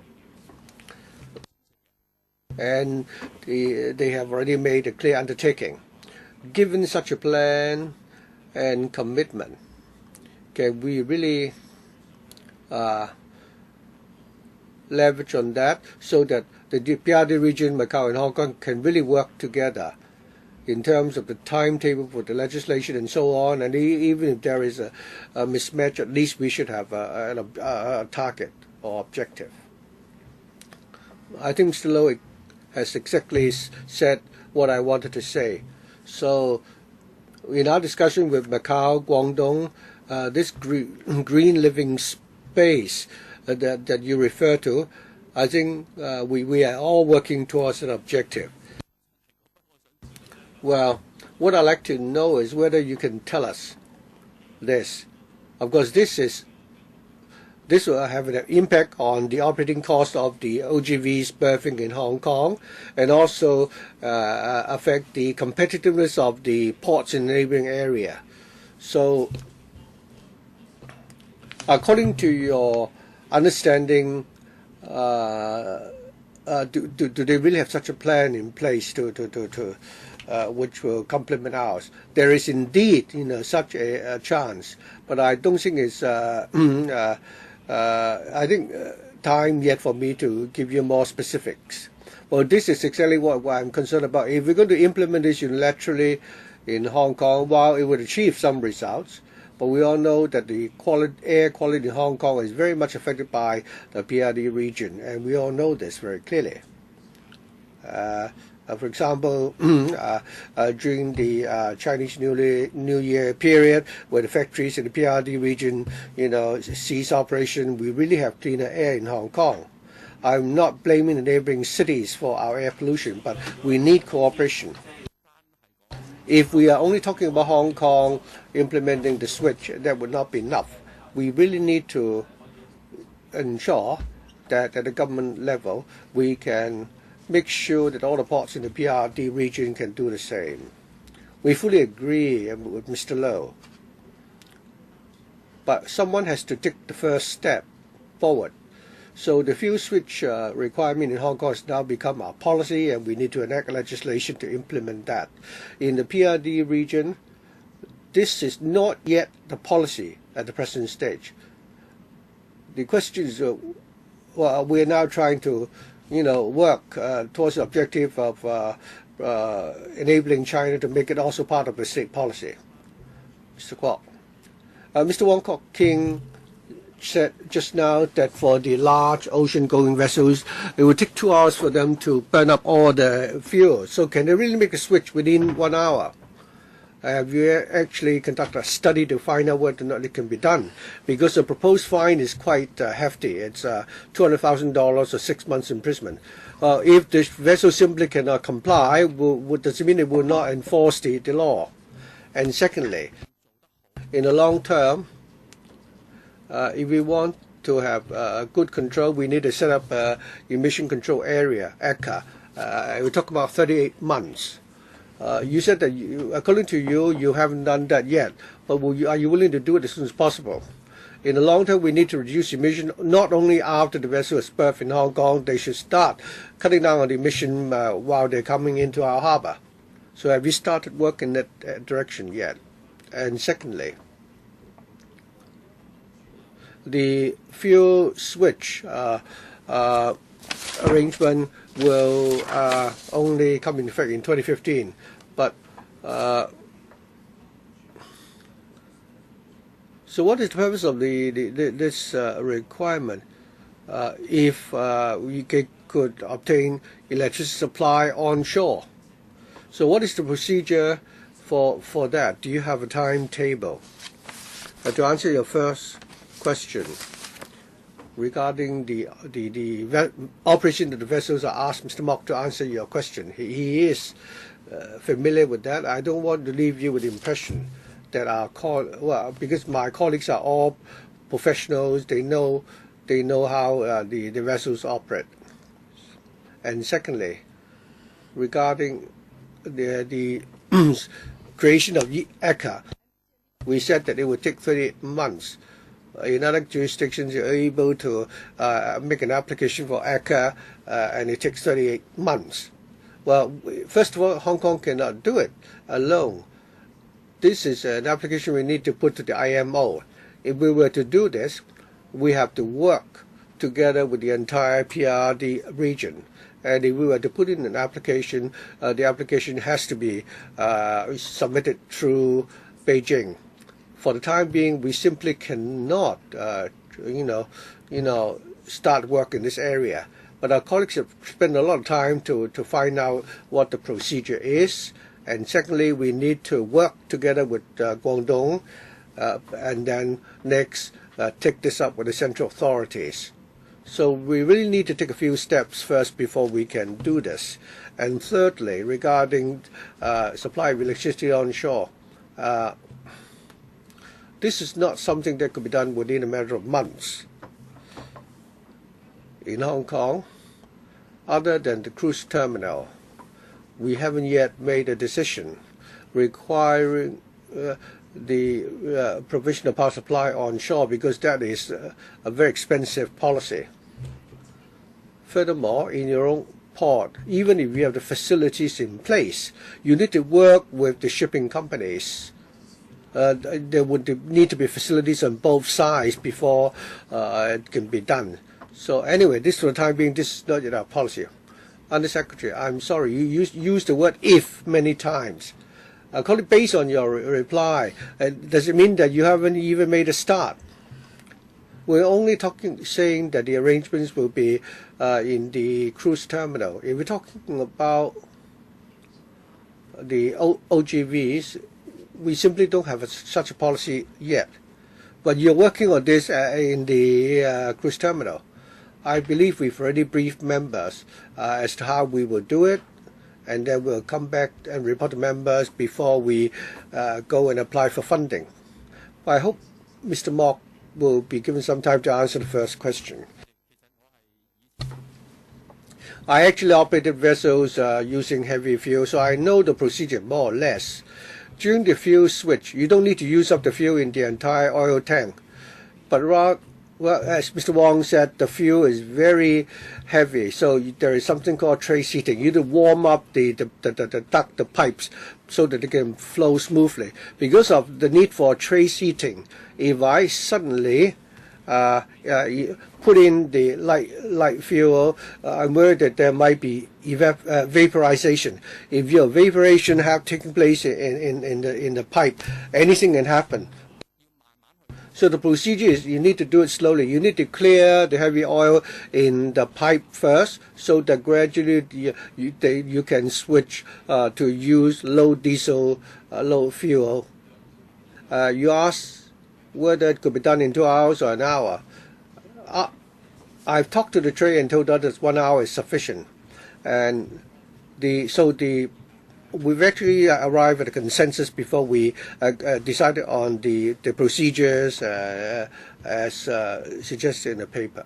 And they have already made a clear undertaking. Given such a plan and commitment, can we really leverage on that so that the PRD region, Macau and Hong Kong can really work together in terms of the timetable for the legislation and so on, and even if there is a mismatch, at least we should have a target or objective. I think Mr. Low has exactly said what I wanted to say. So in our discussion with Macau, Guangdong, this green living space that you refer to, I think we are all working towards an objective. Well, what I'd like to know is whether you can tell us this. Of course, this will have an impact on the operating cost of the OGVs berthing in Hong Kong, and also affect the competitiveness of the ports in the neighboring area. So, according to your understanding, do they really have such a plan in place which will complement ours? There is indeed, such a chance, but I don't think it's. I think time yet for me to give you more specifics. Well, this is exactly what I'm concerned about. If we're going to implement this unilaterally in Hong Kong, while it would achieve some results, but we all know that the air quality in Hong Kong is very much affected by the PRD region, and we all know this very clearly. For example, during the Chinese New Year period, where the factories in the PRD region, cease operation, we really have cleaner air in Hong Kong. I'm not blaming the neighboring cities for our air pollution, but we need cooperation. If we are only talking about Hong Kong implementing the switch, that would not be enough. We really need to ensure that at the government level we can make sure that all the ports in the PRD region can do the same. We fully agree with Mr. Low. But someone has to take the first step forward. So the fuel switch requirement in Hong Kong has now become our policy, and we need to enact legislation to implement that. In the PRD region, this is not yet the policy at the present stage. The question is, we are now trying to work towards the objective of enabling China to make it also part of the state policy. Mr. Kwok. Mr. Wong Kok King said just now that for the large ocean-going vessels, it would take 2 hours for them to burn up all the fuel. So can they really make a switch within 1 hour? Have you actually conducted a study to find out whether or not it can be done? Because the proposed fine is quite hefty. It's $200,000 or 6 months imprisonment. If the vessel simply cannot comply, does it mean it will not enforce the law? And secondly, in the long term, if we want to have good control, we need to set up an emission control area, ECA. We talk about 38 months. You said that, according to you, you haven't done that yet. But are you willing to do it as soon as possible? In the long term, we need to reduce emission not only after the vessel is berthed in Hong Kong. They should start cutting down on the emission while they're coming into our harbour. So have you started work in that direction yet? And secondly, the fuel switch arrangement will only come into effect in 2015. But so what is the purpose of this requirement if we could obtain electricity supply onshore? So what is the procedure for that? Do you have a timetable? To answer your first question regarding the operation of the vessels, I asked Mr. Mok to answer your question. He is familiar with that. I don't want to leave you with the impression that because my colleagues are all professionals, they know how the vessels operate. And secondly, regarding the creation of ECA, we said that it would take 38 months. In other jurisdictions, you're able to make an application for ECA, and it takes 38 months. Well, first of all, Hong Kong cannot do it alone. This is an application we need to put to the IMO. If we were to do this, we have to work together with the entire PRD region. And if we were to put in an application, the application has to be submitted through Beijing. For the time being, we simply cannot, start work in this area. But our colleagues have spent a lot of time to find out what the procedure is. And secondly, we need to work together with Guangdong, and then next take this up with the central authorities. So we really need to take a few steps first before we can do this. And thirdly, regarding supply of electricity onshore, this is not something that could be done within a matter of months. In Hong Kong, other than the cruise terminal, we haven't yet made a decision requiring the provision of power supply onshore, because that is a very expensive policy. Furthermore, in your own port, even if you have the facilities in place, you need to work with the shipping companies. There would need to be facilities on both sides before it can be done. So anyway, this for the time being, this is not yet our policy. Undersecretary, I'm sorry, you used the word "if" many times. Based on your reply, does it mean that you haven't even made a start? We're only saying that the arrangements will be in the cruise terminal. If we're talking about the OGVs, we simply don't have such a policy yet. But you're working on this in the cruise terminal. I believe we've already briefed members as to how we will do it, and then we'll come back and report to members before we go and apply for funding. I hope Mr. Mok will be given some time to answer the first question. I actually operated vessels using heavy fuel, so I know the procedure more or less. During the fuel switch, you don't need to use up the fuel in the entire oil tank, but rather, well, as Mr. Wong said, the fuel is very heavy, so there is something called trace heating. You need to warm up the pipes so that they can flow smoothly. Because of the need for trace heating, if I suddenly put in the light fuel, I'm worried that there might be vaporization. If your vaporization have taken place in the pipe, anything can happen. So So the procedure is you need to do it slowly. You need to clear the heavy oil in the pipe first, so that gradually you can switch to use low diesel, low fuel. You asked whether it could be done in 2 hours or an hour. I've talked to the trade and told others 1 hour is sufficient, and we've actually arrived at a consensus before we decided on the procedures as suggested in the paper.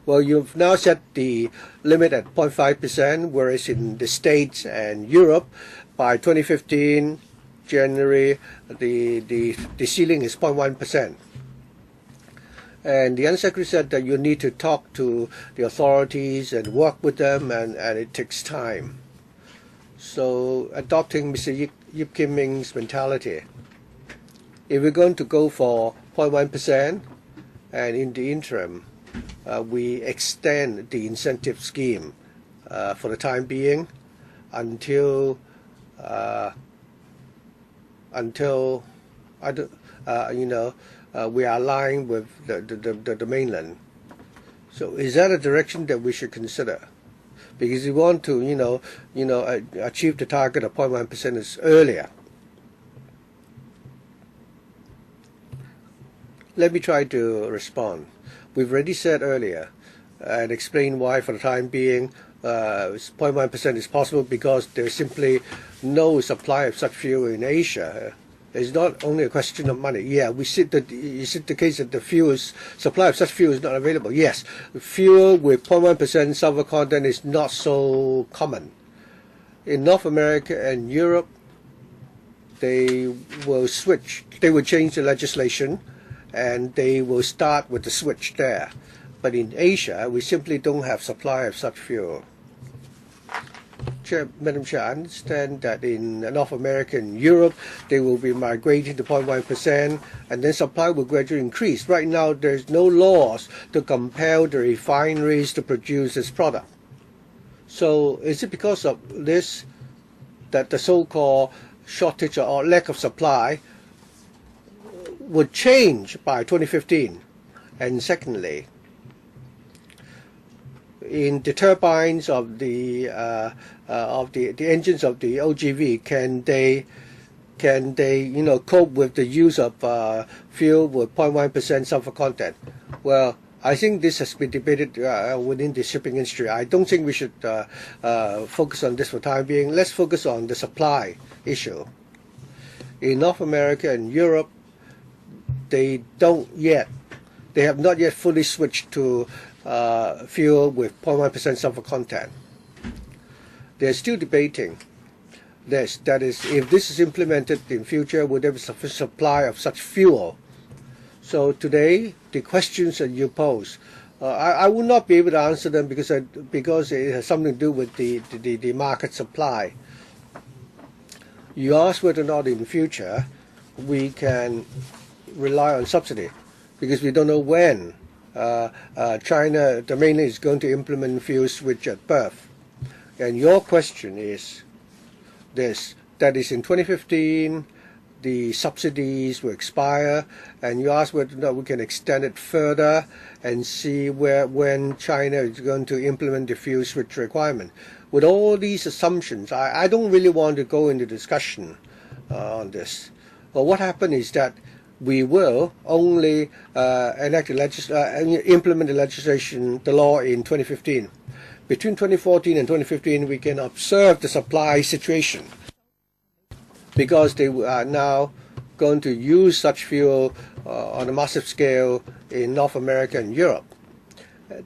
Well, you've now set the limit at 0.5%, whereas in the States and Europe, by 2015 January, the ceiling is 0.1%. And the Undersecretary said that you need to talk to the authorities and work with them, and it takes time. So adopting Mr. Yip Kim Ming's mentality, if we're going to go for 0.1%, and in the interim, we extend the incentive scheme for the time being until we are aligned with the mainland. So is that a direction that we should consider? Because we want to, achieve the target of 0.1% earlier. Let me try to respond. We've already said earlier and explained why for the time being 0.1% is possible, because there's simply no supply of such fuel in Asia. It's not only a question of money. Yeah, you see the case that the supply of such fuel is not available. Yes, fuel with 0.1% sulfur content is not so common. In North America and Europe, they will switch. They will change the legislation, and they will start with the switch there. But in Asia, we simply don't have supply of such fuel. Madam Chair, I understand that in North America and Europe, they will be migrating to 0.1%, and then supply will gradually increase. Right now, there's no laws to compel the refineries to produce this product. So is it because of this that the so-called shortage or lack of supply would change by 2015? And secondly, in the turbines of the engines of the OGV, can they cope with the use of fuel with 0.1% sulfur content? Well, I think this has been debated within the shipping industry. I don't think we should focus on this for the time being. Let's focus on the supply issue. In North America and Europe, they have not yet fully switched to fuel with 0.1% sulfur content. They're still debating this. That is, if this is implemented in future, would there be sufficient supply of such fuel? So today, the questions that you pose, I will not be able to answer them because it has something to do with the market supply. You ask whether or not in future we can rely on subsidy, because we don't know when China, the mainland, is going to implement fuel switch at birth. And your question is this, that is in 2015, the subsidies will expire, and you ask whether or not we can extend it further and see when China is going to implement the fuel switch requirement. With all these assumptions, I don't really want to go into discussion on this. But what happened is that we will only implement the legislation, the law, in 2015. Between 2014 and 2015, we can observe the supply situation, because they are now going to use such fuel on a massive scale in North America and Europe.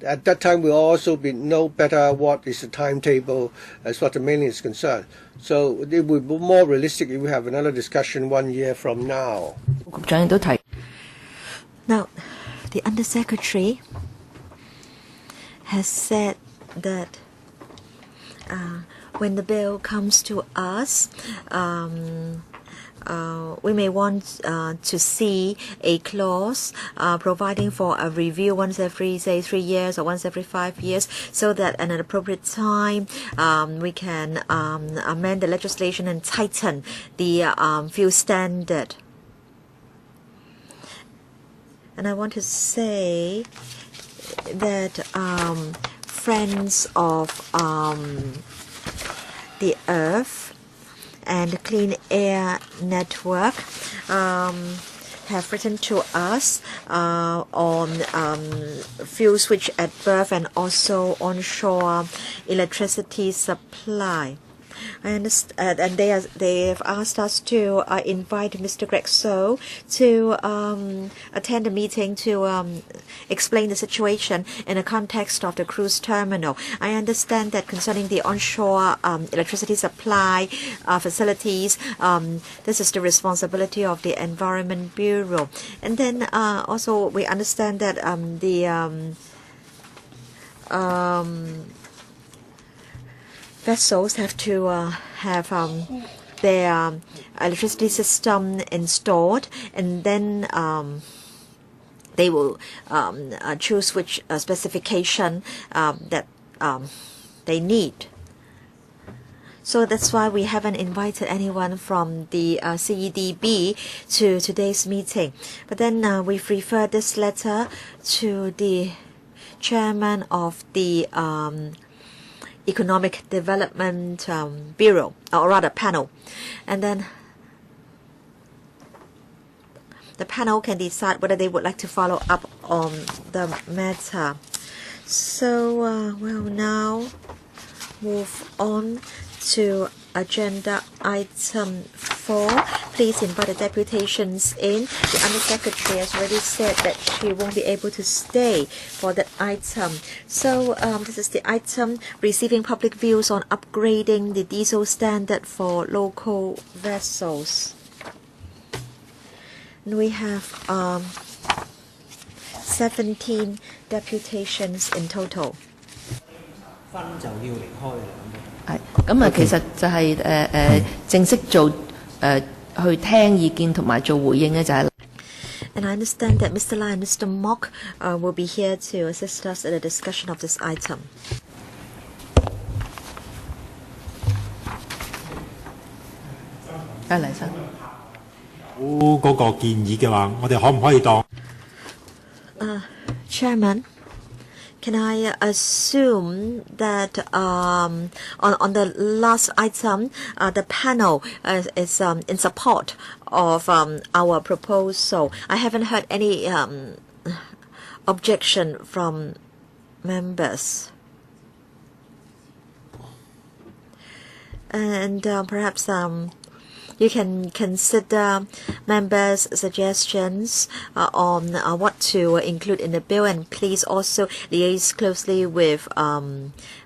At that time, we'll also know better what is the timetable as far as the mainland is concerned. So it would be more realistic if we have another discussion 1 year from now. Now, the Undersecretary has said that when the bill comes to us, we may want to see a clause providing for a review once every, say, 3 years or once every 5 years, so that at an appropriate time we can amend the legislation and tighten the fuel standard. And I want to say that Friends of the Earth and Clean Air Network have written to us on fuel switch at berth and also onshore electricity supply. I understand, and they have asked us to invite Mr. Greg Sau to attend the meeting to explain the situation in the context of the cruise terminal. I understand that concerning the onshore electricity supply facilities, this is the responsibility of the Environment Bureau. And then also we understand that the vessels have to have their electricity system installed, and then they will choose which specification that they need. So that's why we haven't invited anyone from the CEDB to today's meeting. But then we've referred this letter to the chairman of the Economic Development Bureau, or rather panel, and then the panel can decide whether they would like to follow up on the matter. So we'll now move on to agenda item 4. Please invite the deputations in. The Undersecretary has already said that she won't be able to stay for that item. So this is the item receiving public views on upgrading the diesel standard for local vessels. And we have 17 deputations in total. 咁啊，其實就係正式做去聽意見同埋做回應嘅就係。And I understand that Mr. Lai and Mr. Mok will be here to assist us in the discussion of this item. 黎生。嗰個建議嘅話，我哋可唔可以當？Chairman, can I assume that on the last item, the panel is in support of our proposal? I haven't heard any objection from members. And perhaps you can consider members' suggestions on what to include in the bill, and please also liaise closely with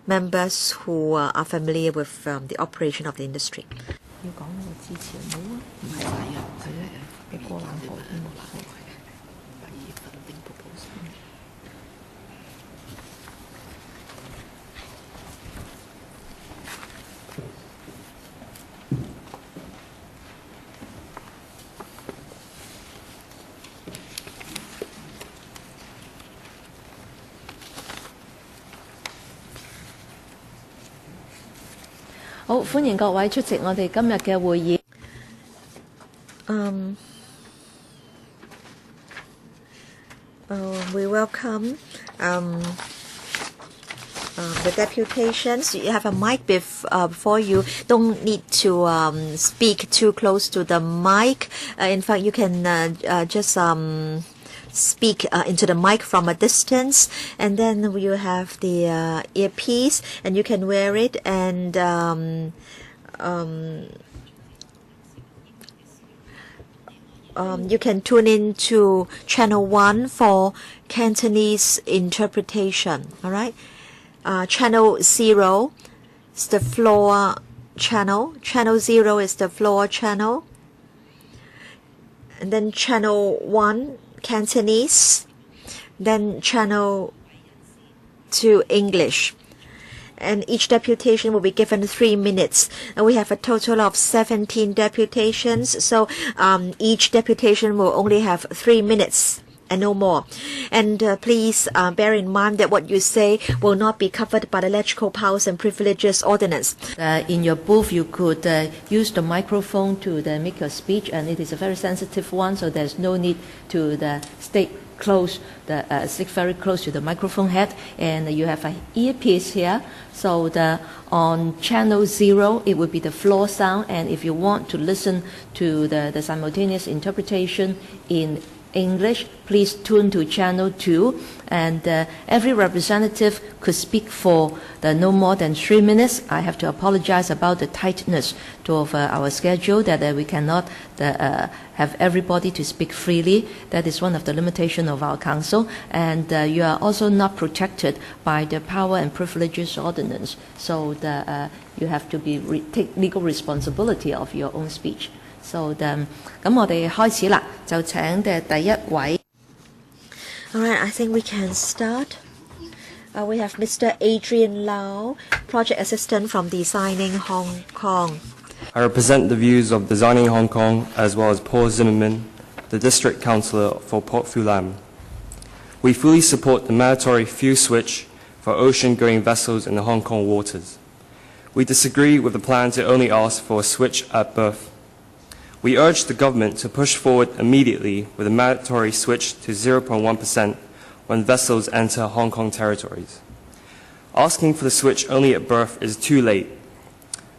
members who are familiar with the operation of the industry. 要講我支持冇啊，唔係啊，佢咧嘅過冷河添啊，第二份定 proposal。好，歡迎各位出席我哋今日嘅會議。We welcome the deputations. You have a mic before you. Don't need to speak too close to the mic. In fact, you can just speak into the mic from a distance, and then you have the earpiece, and you can wear it, and you can tune in to channel 1 for Cantonese interpretation. All right, channel 0 is the floor channel. Channel 0 is the floor channel, and then channel 1 Cantonese, then channel 2 English. And each deputation will be given 3 minutes. And we have a total of 17 deputations, so each deputation will only have 3 minutes and no more. And please bear in mind that what you say will not be covered by the electrical powers and privileges ordinance. In your booth, you could use the microphone to make your speech, and it is a very sensitive one, so there's no need to stick very close to the microphone head. And you have an earpiece here, so on channel 0 it would be the floor sound, and if you want to listen to the simultaneous interpretation in English, please tune to channel 2, and every representative could speak for no more than 3 minutes. I have to apologize about the tightness of our schedule, that we cannot have everybody to speak freely. That is one of the limitations of our council, and you are also not protected by the power and privileges ordinance, so you have to take legal responsibility of your own speech. So 咁我哋開始啦，就請第一位。All right, I think we can start. We have Mr. Adrian Lau, Project Assistant from Designing Hong Kong. I represent the views of Designing Hong Kong as well as Paul Zimmerman, the District Councillor for Port Fu-lam. We fully support the mandatory fuel switch for ocean-going vessels in the Hong Kong waters. We disagree with the plan to only ask for a switch at berth. We urge the government to push forward immediately with a mandatory switch to 0.1% when vessels enter Hong Kong territories. Asking for the switch only at berth is too late.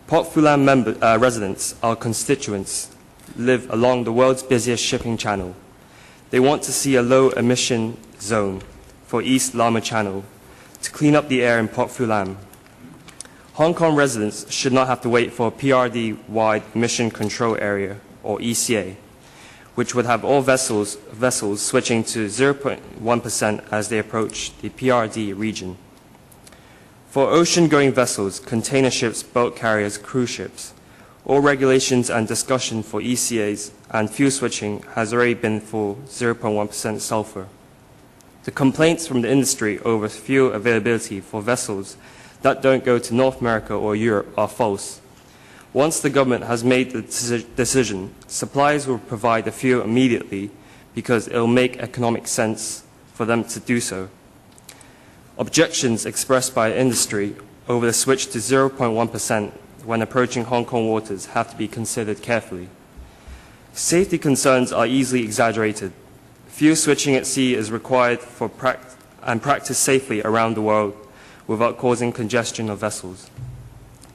Port Fu-lam residents, our constituents, live along the world's busiest shipping channel. They want to see a low-emission zone for East Lama Channel to clean up the air in Port Fu-lam. Hong Kong residents should not have to wait for a PRD-wide emission control area, or ECA, which would have all vessels switching to 0.1% as they approach the PRD region. For ocean-going vessels, container ships, boat carriers, cruise ships, all regulations and discussion for ECAs and fuel switching has already been for 0.1% sulfur. The complaints from the industry over fuel availability for vessels that don't go to North America or Europe are false. Once the government has made the decision, suppliers will provide the fuel immediately because it will make economic sense for them to do so. Objections expressed by industry over the switch to 0.1% when approaching Hong Kong waters have to be considered carefully. Safety concerns are easily exaggerated. Fuel switching at sea is required and practiced safely around the world without causing congestion of vessels.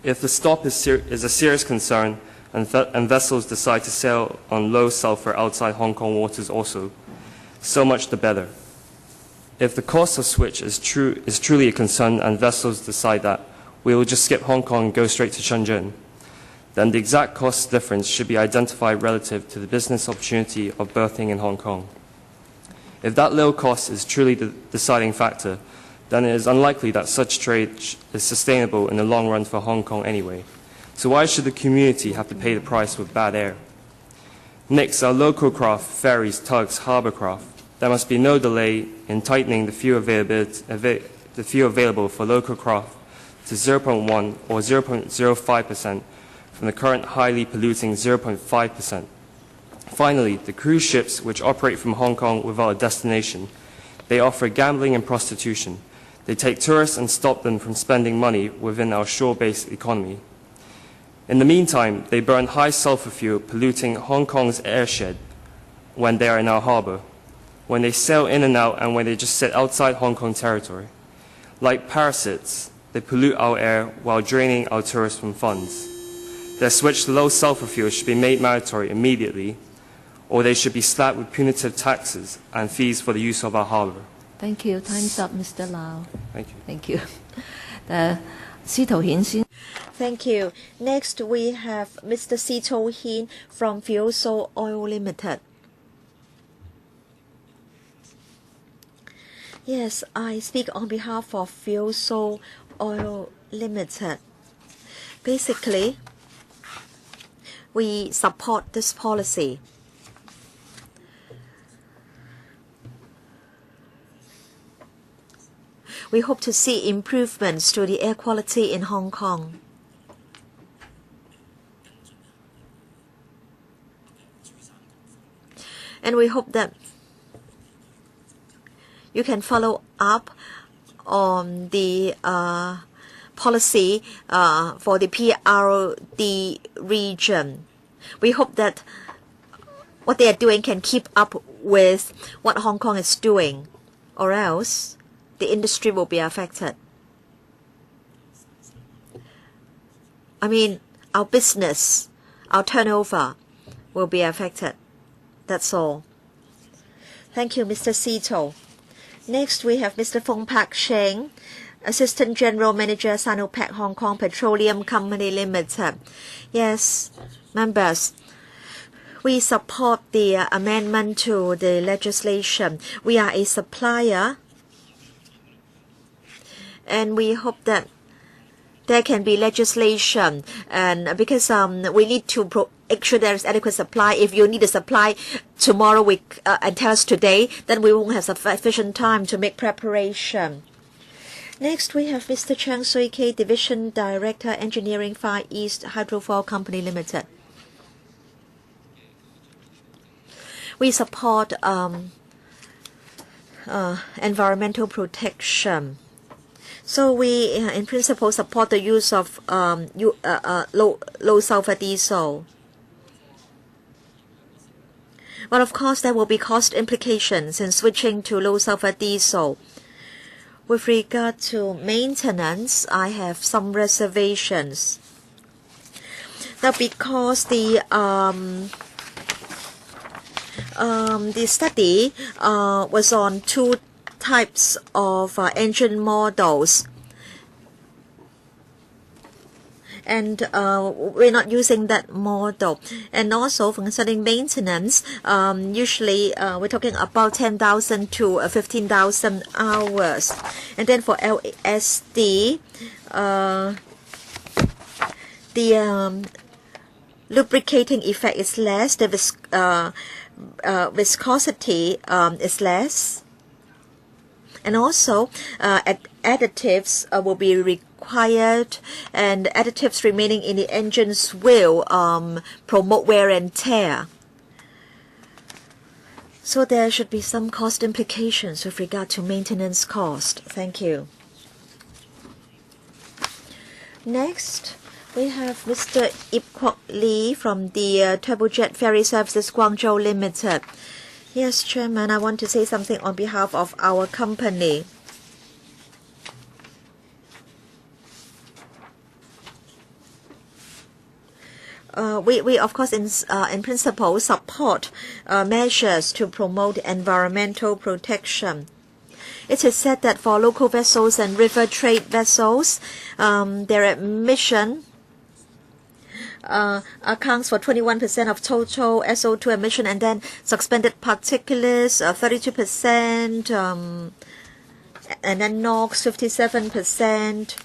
If the stop is a serious concern and vessels decide to sail on low sulfur outside Hong Kong waters also, so much the better. If the cost of switch is truly a concern and vessels decide that we will just skip Hong Kong and go straight to Shenzhen, then the exact cost difference should be identified relative to the business opportunity of berthing in Hong Kong. If that low cost is truly the deciding factor, then it is unlikely that such trade is sustainable in the long run for Hong Kong anyway. So why should the community have to pay the price with bad air? Next, our local craft, ferries, tugs, harbour craft. There must be no delay in tightening the fuel available for local craft to 0.1 or 0.05% from the current highly polluting 0.5%. Finally, the cruise ships which operate from Hong Kong without a destination, they offer gambling and prostitution. They take tourists and stop them from spending money within our shore-based economy. In the meantime, they burn high sulfur fuel, polluting Hong Kong's airshed when they are in our harbour, when they sail in and out, and when they just sit outside Hong Kong territory. Like parasites, they pollute our air while draining our tourists from funds. Their switch to low sulfur fuel should be made mandatory immediately, or they should be slapped with punitive taxes and fees for the use of our harbour. Thank you. Time's up, Mr. Lau. Thank you. Thank you. 司徒顯先。 Thank you. Next, we have Mr. Sito Hin from Sau Oil Limited. Yes, I speak on behalf of Sau Oil Limited. Basically, we support this policy. We hope to see improvements to the air quality in Hong Kong. And we hope that you can follow up on the policy for the PRD region. We hope that what they are doing can keep up with what Hong Kong is doing, or else the industry will be affected. I mean, our business, our turnover will be affected. That's all. Thank you, Mr. Sito. Next, we have Mr. Fong Pak Sheng, Assistant General Manager, Sinopec Hong Kong Petroleum Company Limited. Yes, members, we support the amendment to the legislation. We are a supplier, and we hope that there can be legislation, and because we need to make sure there is adequate supply. If you need a supply tomorrow and tell us today, then we won't have sufficient time to make preparation. Next, we have Mr. Chang Sui Kei, Division Director, Engineering, Far East Hydrofoil Company Limited. We support environmental protection. So we, in principle, support the use of low sulfur diesel. But of course, there will be cost implications in switching to low sulfur diesel. With regard to maintenance, I have some reservations. Now, because the study was on two types of engine models, and we're not using that model. And also concerning maintenance, usually we're talking about 10,000 to 15,000 hours. And then for LSD, the lubricating effect is less, the viscosity is less. And also, additives will be required, and additives remaining in the engines will promote wear and tear. So there should be some cost implications with regard to maintenance cost. Thank you. Next, we have Mr. Ip Kwok Lee from the Turbojet Ferry Services Guangzhou Limited. Yes, Chairman, I want to say something on behalf of our company. We of course, in principle, support measures to promote environmental protection. It is said that for local vessels and river trade vessels, their emission accounts for 21% of total SO2 emission, and then suspended particulates 32%, and then NOx 57%.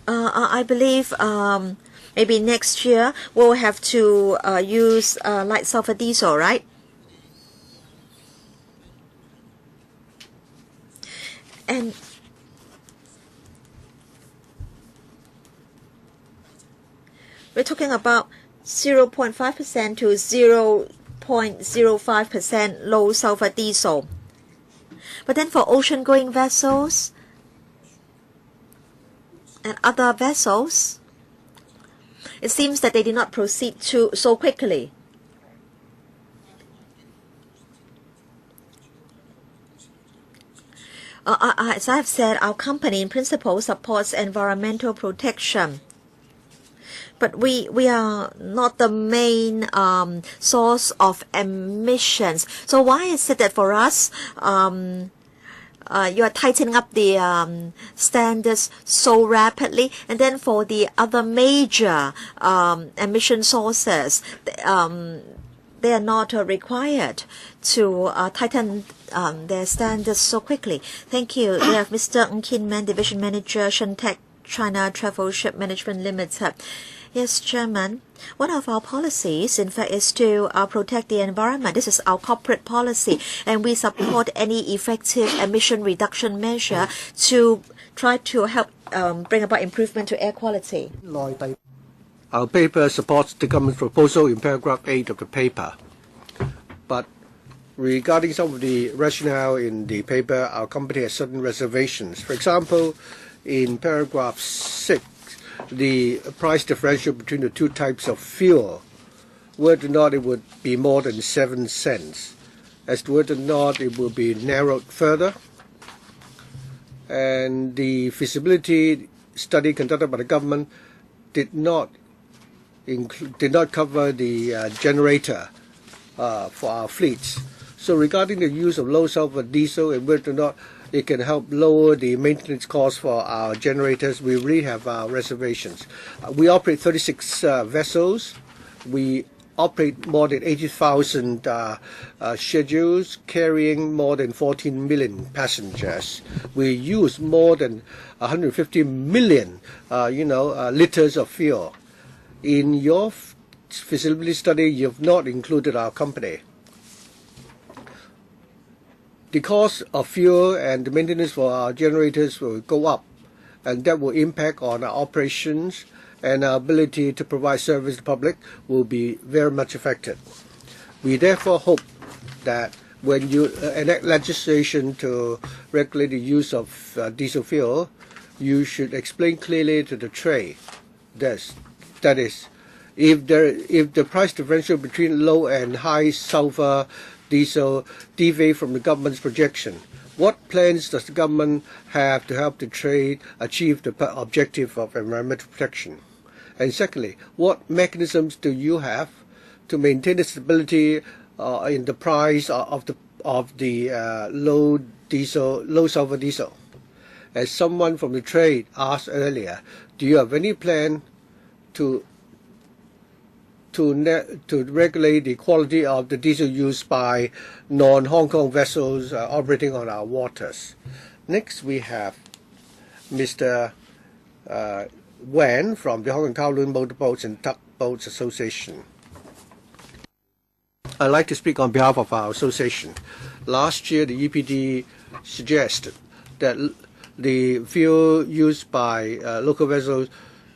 I believe maybe next year we'll have to use light sulfur diesel, right? And we're talking about 0.5% to 0.05% low sulfur diesel. But then for ocean-going vessels and other vessels, it seems that they did not proceed so quickly. As I have said, our company in principle supports environmental protection. But we are not the main source of emissions. So why is it that for us, you are tightening up the standards so rapidly, and then for the other major emission sources, they are not required to tighten their standards so quickly? Thank you. We have Mr. Ng Kin Man, Division Manager, Shentech China Travel Ship Management Limited. Yes, Chairman. One of our policies, in fact, is to protect the environment. This is our corporate policy, and we support any effective emission reduction measure to try to help bring about improvement to air quality. Our paper supports the government's proposal in paragraph 8 of the paper. But regarding some of the rationale in the paper, our company has certain reservations. For example, in paragraph 6, the price differential between the two types of fuel, whether or not it would be more than 7 cents, as to whether or not it will be narrowed further. And the feasibility study conducted by the government did not cover the generator for our fleets. So regarding the use of low sulfur diesel and whether or not it can help lower the maintenance costs for our generators, we really have our reservations. We operate 36 vessels. We operate more than 80,000 schedules, carrying more than 14 million passengers. We use more than 150 million, liters of fuel. In your feasibility study, you've not included our company. The cost of fuel and the maintenance for our generators will go up, and that will impact on our operations, and our ability to provide service to the public will be very much affected. We therefore hope that when you enact legislation to regulate the use of diesel fuel, you should explain clearly to the trade that is, if the price differential between low and high sulfur diesel deviate from the government's projection, what plans does the government have to help the trade achieve the objective of environmental protection? And secondly, what mechanisms do you have to maintain the stability in the price of the low sulfur diesel? As someone from the trade asked earlier, do you have any plan to regulate the quality of the diesel used by non-Hong Kong vessels operating on our waters? Next, we have Mr. Wen from the Hong Kong Sau-lan Motorboats and Tugboats Association. I'd like to speak on behalf of our association. Last year, the EPD suggested that the fuel used by local vessels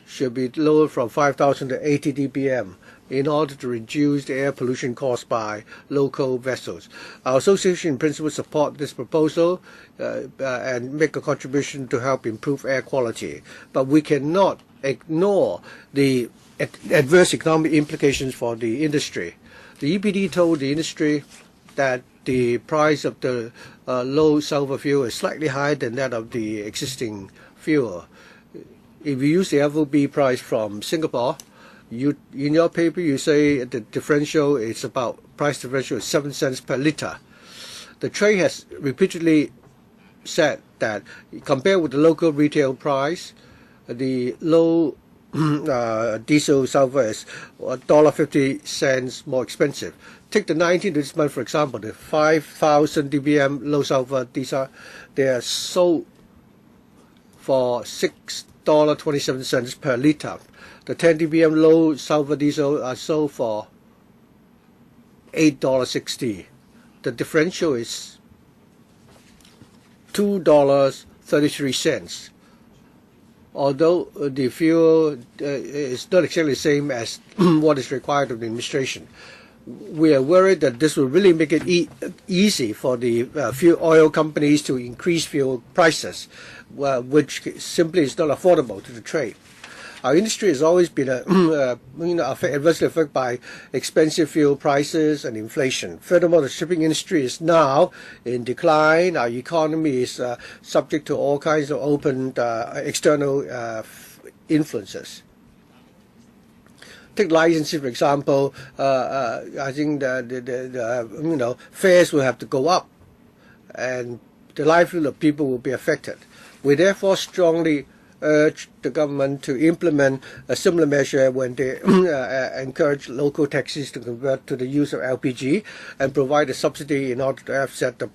should be lowered from 5,000 to 80 dBm in order to reduce the air pollution caused by local vessels. Our association in principle support this proposal and make a contribution to help improve air quality. But we cannot ignore the adverse economic implications for the industry. The EPD told the industry that the price of the low sulfur fuel is slightly higher than that of the existing fuel. If you use the FOB price from Singapore, in your paper you say the differential is about price differential is 7 cents per liter. The trade has repeatedly said that compared with the local retail price, the low diesel sulfur is $1.50 more expensive. Take the 19th this month, for example, the 5,000 dBm low sulfur diesel, they are sold for $6.27 per liter. The 10 dBm low sulfur diesel are sold for $8.60. The differential is $2.33. Although the fuel is not exactly the same as what is required of the administration, we are worried that this will really make it easy for the fuel oil companies to increase fuel prices, which simply is not affordable to the trade. Our industry has always been adversely affected by expensive fuel prices and inflation. Furthermore, the shipping industry is now in decline. Our economy is subject to all kinds of open external influences. Take licensing, for example. I think the fares will have to go up, and the livelihood of people will be affected. We therefore strongly urge the government to implement a similar measure when they encourage local taxis to convert to the use of LPG and provide a subsidy in order to offset the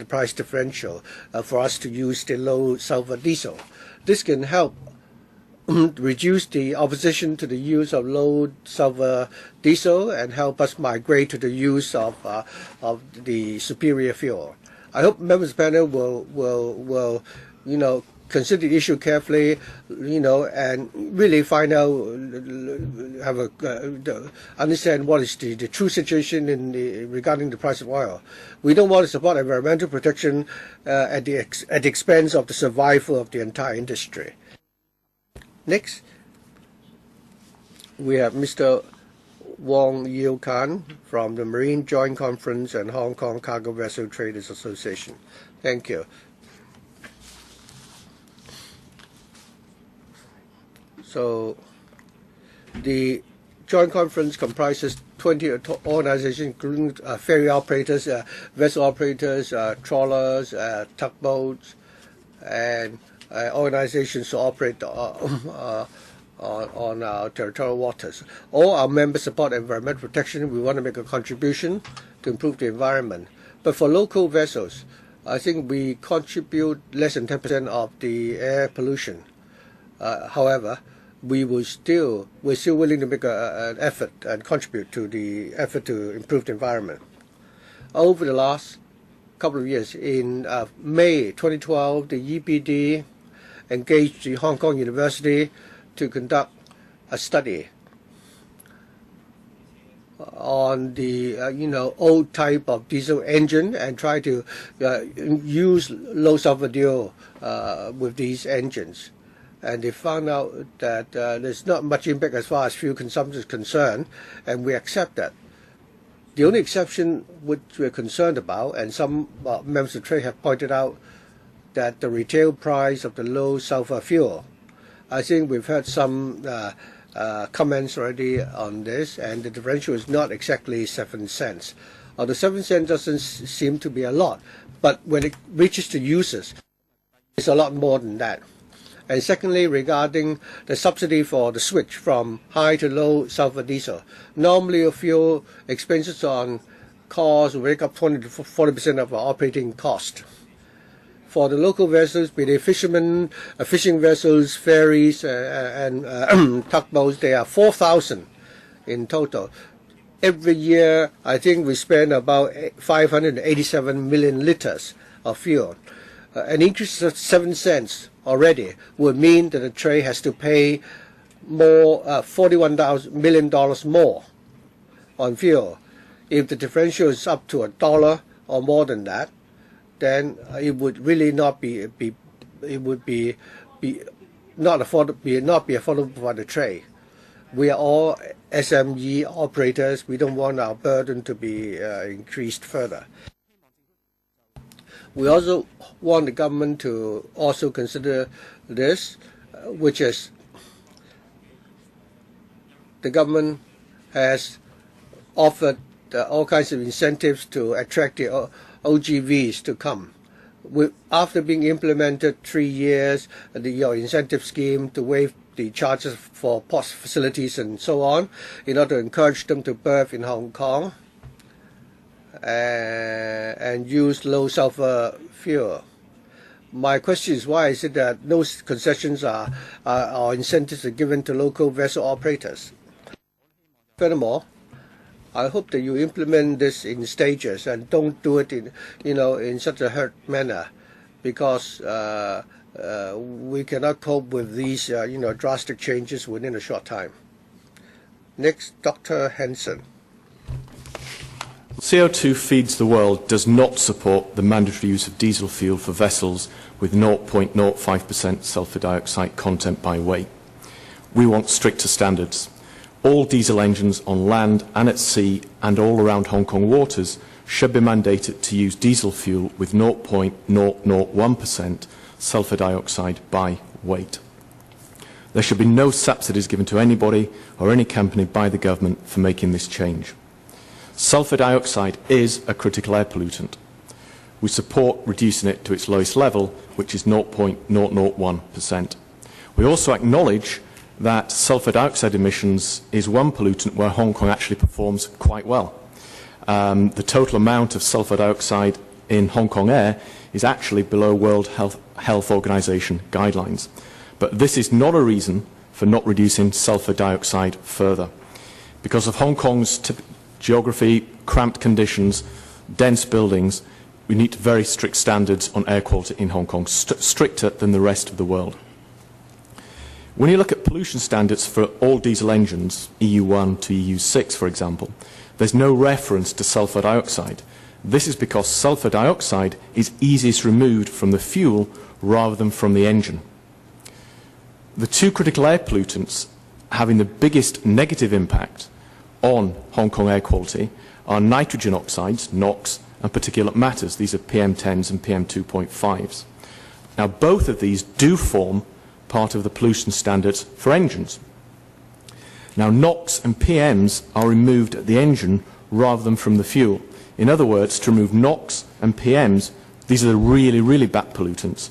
price differential for us to use the low sulfur diesel. This can help reduce the opposition to the use of low sulfur diesel and help us migrate to the use of the superior fuel. I hope members of the panel will consider the issue carefully, and really find out, understand what is the true situation regarding the price of oil. We don't want to support environmental protection at the expense of the survival of the entire industry. Next, we have Mr. Wong Yiu Kan from the Marine Joint Conference and Hong Kong Cargo Vessel Traders Association. Thank you. So, the Joint Conference comprises 20 organizations, including ferry operators, vessel operators, trawlers, tugboats, and organizations who operate on our territorial waters. All our members support environmental protection. We want to make a contribution to improve the environment. But for local vessels, I think we contribute less than 10% of the air pollution. However, we're still willing to make an effort and contribute to the effort to improve the environment. Over the last couple of years, in May 2012, the EPD engaged the Hong Kong University to conduct a study on the old type of diesel engine and try to use low sulfur fuel with these engines. And they found out that there's not much impact as far as fuel consumption is concerned, and we accept that. The only exception which we're concerned about, and some members of trade have pointed out, that the retail price of the low sulfur fuel. I think we've heard some comments already on this, and the differential is not exactly 7 cents. Although 7 cents doesn't seem to be a lot, but when it reaches the users, it's a lot more than that. And secondly, regarding the subsidy for the switch from high to low sulfur diesel, normally fuel expenses on cars will make up 20 to 40% of our operating cost. For the local vessels, be they fishermen, fishing vessels, ferries, and tugboats, they are 4,000 in total. Every year, I think we spend about 587 million liters of fuel. An increase of 7 cents already would mean that the trade has to pay more, $41 million more on fuel. If the differential is up to $1 or more than that, then it would really not be not affordable for the trade. We are all SME operators. We don't want our burden to be increased further. We also want the government to also consider this, which is the government has offered all kinds of incentives to attract the OGVs to come. After being implemented 3 years, your incentive scheme to waive the charges for port facilities and so on, in order to encourage them to berth in Hong Kong and use low sulfur fuel. My question is, why is it that no concessions or incentives are given to local vessel operators? Furthermore, I hope that you implement this in stages and don't do it in such a hurt manner, because we cannot cope with these drastic changes within a short time. Next, Dr. Henson. CO2 Feeds the World does not support the mandatory use of diesel fuel for vessels with 0.05% sulfur dioxide content by weight. We want stricter standards. All diesel engines on land and at sea and all around Hong Kong waters should be mandated to use diesel fuel with 0.001% sulfur dioxide by weight. There should be no subsidies given to anybody or any company by the government for making this change. Sulfur dioxide is a critical air pollutant. We support reducing it to its lowest level, which is 0.001%. We also acknowledge that sulfur dioxide emissions is one pollutant where Hong Kong actually performs quite well. The total amount of sulfur dioxide in Hong Kong air is actually below World Health Organization guidelines. But this is not a reason for not reducing sulfur dioxide further. Because of Hong Kong's geography, cramped conditions, dense buildings, we need very strict standards on air quality in Hong Kong, stricter than the rest of the world. When you look at pollution standards for all diesel engines, EU1 to EU6 for example, there's no reference to sulfur dioxide. This is because sulfur dioxide is easiest removed from the fuel rather than from the engine. The two critical air pollutants having the biggest negative impact on Hong Kong air quality are nitrogen oxides, NOx, and particulate matters. These are PM10s and PM2.5s. Now, both of these do form part of the pollution standards for engines. Now, NOx and PMs are removed at the engine rather than from the fuel. In other words, to remove NOx and PMs, these are the really, really bad pollutants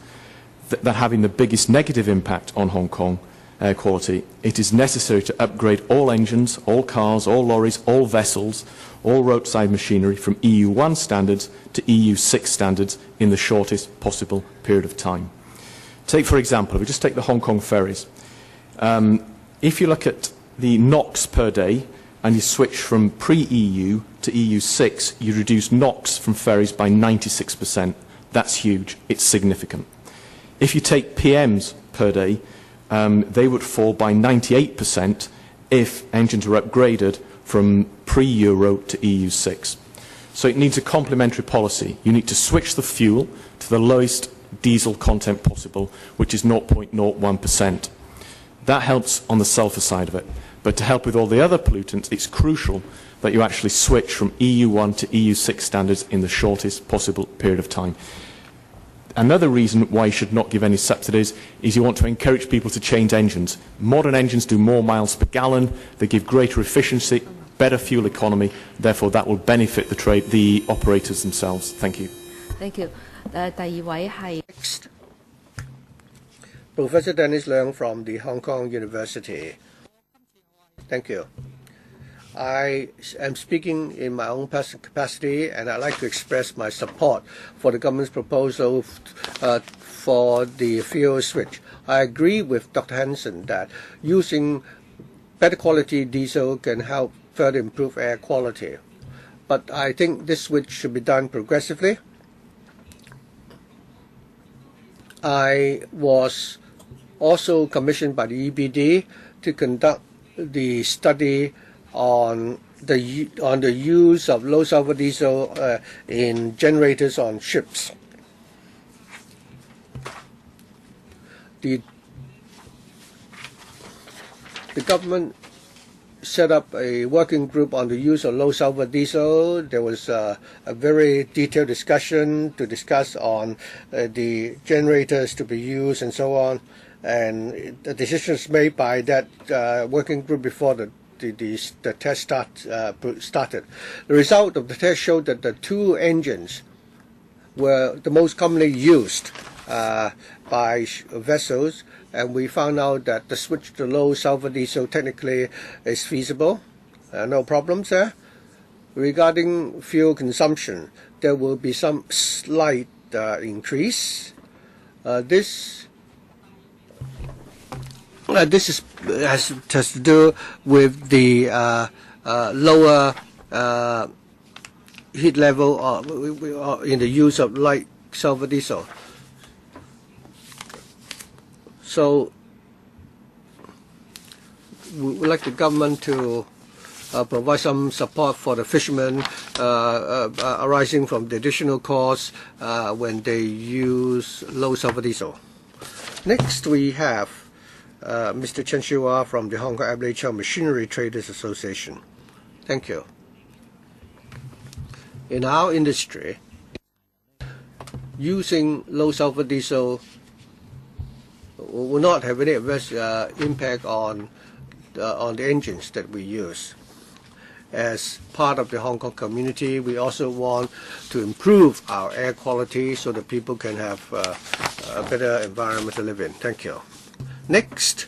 that having the biggest negative impact on Hong Kong air quality. It is necessary to upgrade all engines, all cars, all lorries, all vessels, all roadside machinery from EU1 standards to EU6 standards in the shortest possible period of time. Take, for example, if we just take the Hong Kong ferries. If you look at the NOx per day and you switch from pre-EU to EU6, you reduce NOx from ferries by 96%. That's huge. It's significant. If you take PMs per day, they would fall by 98% if engines were upgraded from pre-Euro to EU6. So it needs a complementary policy. You need to switch the fuel to the lowest diesel content possible, which is 0.01%. That helps on the sulfur side of it. But to help with all the other pollutants, it's crucial that you actually switch from EU1 to EU6 standards in the shortest possible period of time. Another reason why you should not give any subsidies is you want to encourage people to change engines. Modern engines do more miles per gallon, they give greater efficiency, better fuel economy, therefore that will benefit the operators themselves. Thank you. Thank you. 第二位係 Next, Professor Dennis Leung from the Hong Kong University. Thank you. I am speaking in my own personal capacity, and I'd like to express my support for the government's proposal for the fuel switch. I agree with Dr. Hanson that using better quality diesel can help further improve air quality. But I think this switch should be done progressively. I was also commissioned by the EBD to conduct the study on the use of low sulfur diesel in generators on ships. The government set up a working group on the use of low sulfur diesel. There was a very detailed discussion to discuss on the generators to be used and so on. And the decisions made by that working group before the test started. The result of the test showed that the two engines were the most commonly used by vessels, and we found out that the switch to low sulfur diesel technically is feasible. No problems there. Regarding fuel consumption, there will be some slight increase. This has to do with the lower heat level in the use of light sulfur diesel. So we would like the government to provide some support for the fishermen arising from the additional costs when they use low sulfur diesel. Next we have Mr. Chen Shihua from the Hong Kong Appalachian Machinery Traders Association. Thank you. In our industry, using low sulfur diesel will not have any adverse impact on the engines that we use. As part of the Hong Kong community, we also want to improve our air quality so that people can have a better environment to live in. Thank you. Next.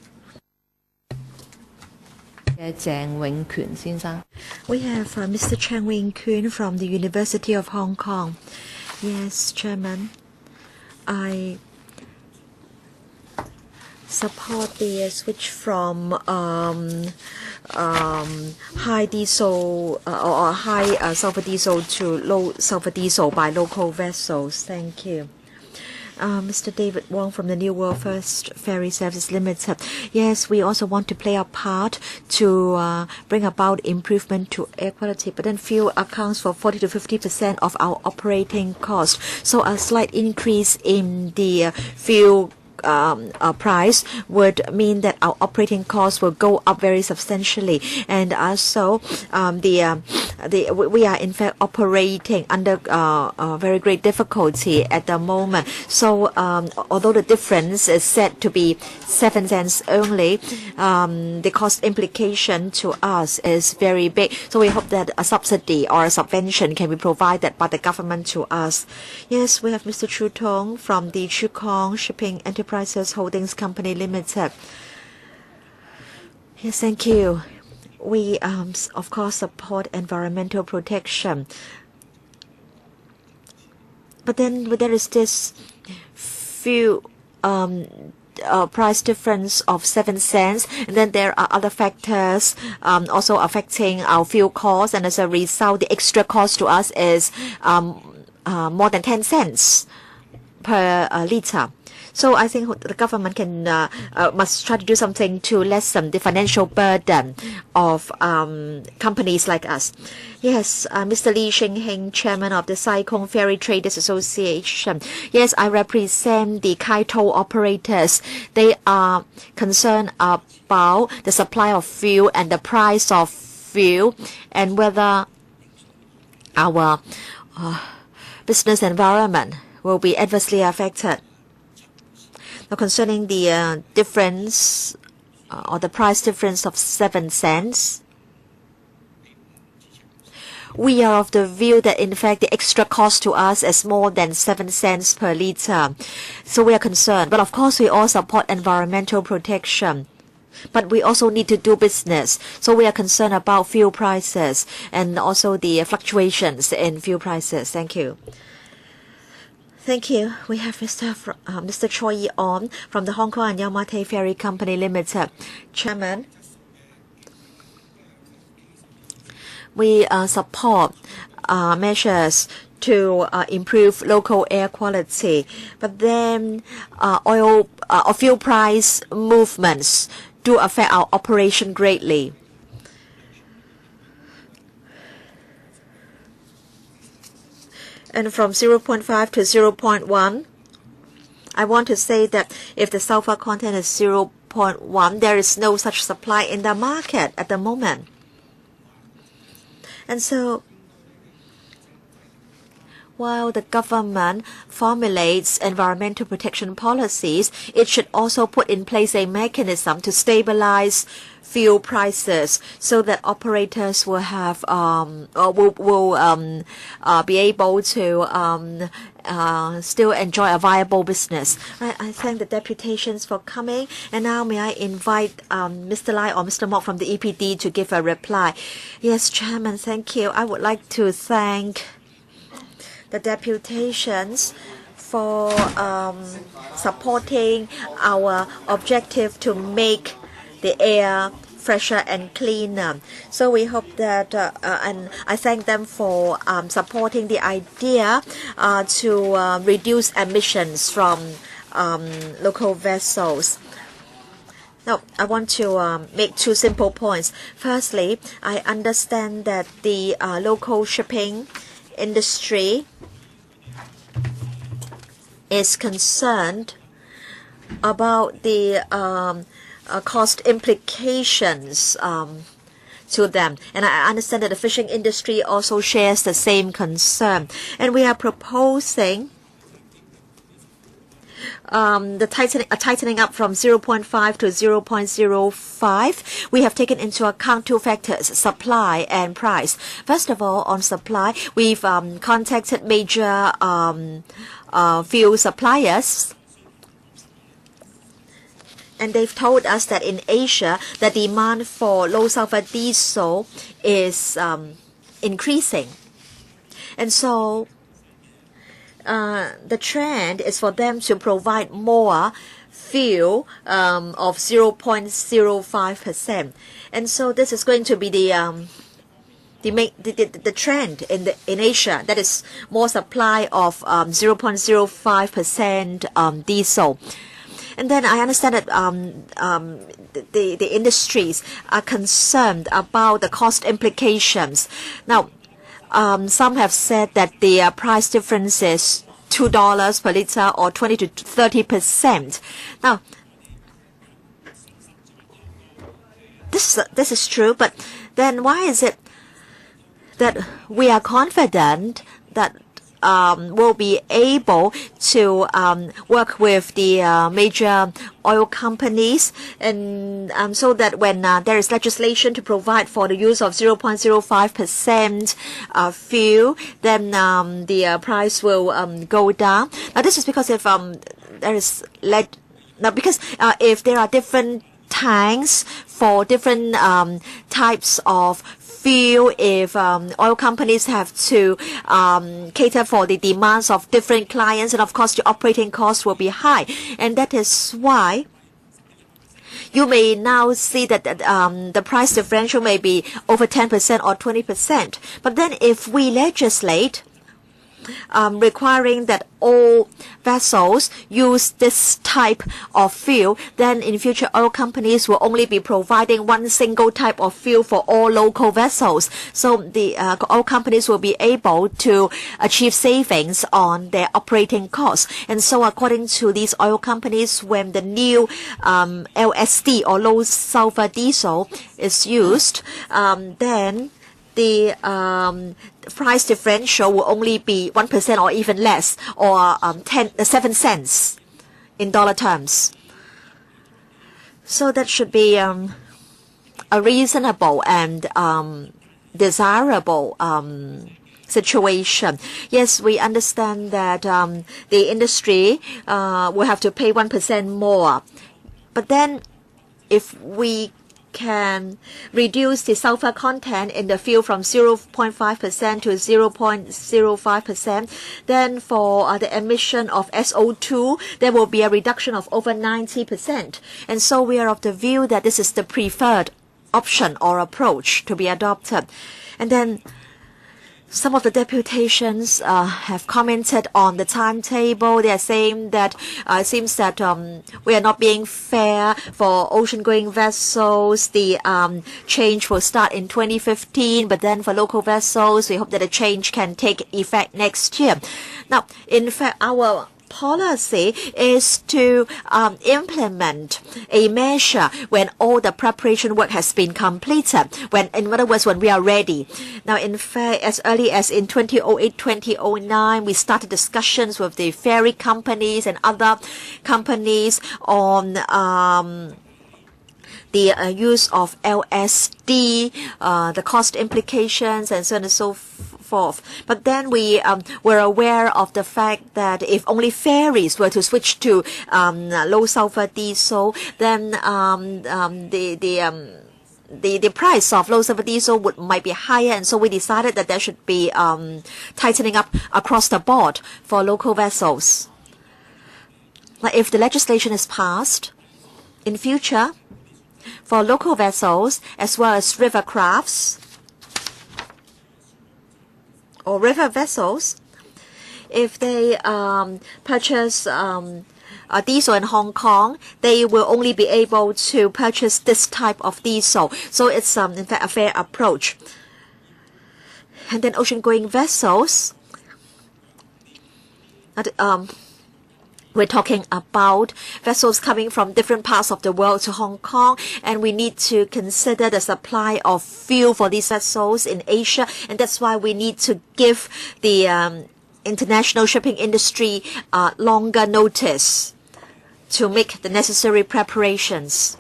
Cheng Wing-Kuan先生. We have Mr. Cheng Wing-Kuan from the University of Hong Kong. Yes, Chairman. I support the switch from high diesel or high sulfur diesel to low sulfur diesel by local vessels. Thank you. Mr. David Wong from the New World First Ferry Service Limited. Yes, we also want to play our part to bring about improvement to air quality, but then fuel accounts for 40 to 50% of our operating cost. So a slight increase in the fuel price would mean that our operating costs will go up very substantially, and also we are in fact operating under very great difficulty at the moment. So although the difference is said to be 7 cents only, the cost implication to us is very big. So we hope that a subsidy or a subvention can be provided by the government to us. Yes, we have Mr. Chu Tong from the Chu Kong Shipping Enterprises Holdings Company Limited. Yes, thank you. We of course support environmental protection, but then there is this few price difference of 7 cents, and then there are other factors also affecting our fuel costs, and as a result the extra cost to us is more than 10 cents per litre. So I think the government can must try to do something to lessen the financial burden of companies like us. Yes, Mr. Lee Sheng-heng, Chairman of the Sai Kung Ferry Traders Association. Yes, I represent the Kai tow operators. They are concerned about the supply of fuel and the price of fuel, and whether our business environment will be adversely affected. Now, concerning the difference or the price difference of 7 cents, we are of the view that in fact the extra cost to us is more than 7 cents per litre. So we are concerned. But of course we all support environmental protection. But we also need to do business. So we are concerned about fuel prices and also the fluctuations in fuel prices. Thank you. Thank you. We have Mr. Choi Yi-on from the Hong Kong and Yau-Ma-Tei Ferry Company Limited. Chairman, we support measures to improve local air quality, but then oil or fuel price movements do affect our operation greatly. And from 0.5 to 0.1, I want to say that if the sulfur content is 0.1, there is no such supply in the market at the moment. And so, while the government formulates environmental protection policies, it should also put in place a mechanism to stabilize fuel prices so that operators will have be able to still enjoy a viable business. I thank the deputations for coming, and now may I invite Mr. Lai or Mr. Mok from the EPD to give a reply. Yes, Chairman, thank you. I would like to thank the deputations for supporting our objective to make the air fresher and cleaner. So we hope that, and I thank them for supporting the idea to reduce emissions from local vessels. Now, I want to make two simple points. Firstly, I understand that the local shipping industry is concerned about the cost implications to them, and I understand that the fishing industry also shares the same concern, and we are proposing a tightening up from 0.5 to 0.05. We have taken into account two factors, supply and price. First of all, on supply, we've contacted major fuel suppliers, and they've told us that in Asia, the demand for low sulfur diesel is increasing. And so the trend is for them to provide more fuel of 0.05%. And so this is going to be the trend in Asia, that is more supply of 0.05% diesel. And then I understand that the industries are concerned about the cost implications. Now, some have said that the price difference is $2 per liter or 20 to 30%. Now, this is true, but then why is it that we are confident that we'll be able to work with the major oil companies, and so that when there is legislation to provide for the use of 0.05% fuel, then the price will go down. Now this is because if if there are different tanks for different types of fuel, if oil companies have to cater for the demands of different clients, and of course the operating costs will be high. And that is why you may now see that the price differential may be over 10% or 20%. But then if we legislate requiring that all vessels use this type of fuel, then in future oil companies will only be providing one single type of fuel for all local vessels. So the oil companies will be able to achieve savings on their operating costs. And so according to these oil companies, when the new LSD or low sulfur diesel is used, then the price differential will only be 1% or even less, or 7 cents in dollar terms. So that should be a reasonable and desirable situation. Yes, we understand that the industry will have to pay 1% more. But then if we can reduce the sulfur content in the fuel from 0.5% to 0.05%, then for the emission of SO2, there will be a reduction of over 90%. And so we are of the view that this is the preferred option or approach to be adopted. And then some of the deputations have commented on the timetable. They are saying that it seems that we are not being fair for ocean-going vessels. The change will start in 2015, but then for local vessels, we hope that the change can take effect next year. Now, in fact, our policy is to implement a measure when all the preparation work has been completed, in other words, when we are ready. Now, in fact, as early as in 2008, 2009, we started discussions with the ferry companies and other companies on the use of LSD, the cost implications, and so on and so forth. But then we were aware of the fact that if only ferries were to switch to low sulfur diesel, then the price of low sulfur diesel might be higher, and so we decided that there should be tightening up across the board for local vessels. Like if the legislation is passed in future, for local vessels as well as river crafts or river vessels, if they purchase diesel in Hong Kong, they will only be able to purchase this type of diesel. So it's in fact a fair approach. And then ocean-going vessels, we're talking about vessels coming from different parts of the world to Hong Kong, and we need to consider the supply of fuel for these vessels in Asia, and that's why we need to give the international shipping industry longer notice to make the necessary preparations.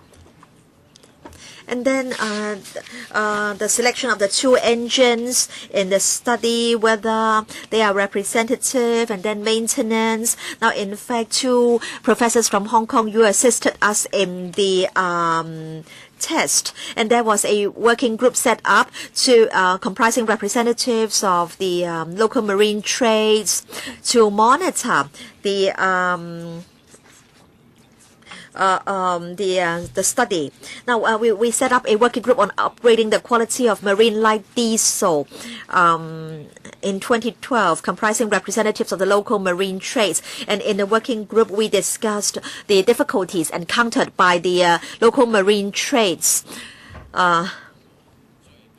And then the selection of the two engines in the study, whether they are representative, and then maintenance. Now, in fact, two professors from Hong Kong U assisted us in the test, and there was a working group set up to comprising representatives of the local marine trades to monitor the the study. Now we set up a working group on upgrading the quality of marine light diesel in 2012, comprising representatives of the local marine trades. And in the working group, we discussed the difficulties encountered by the local marine trades.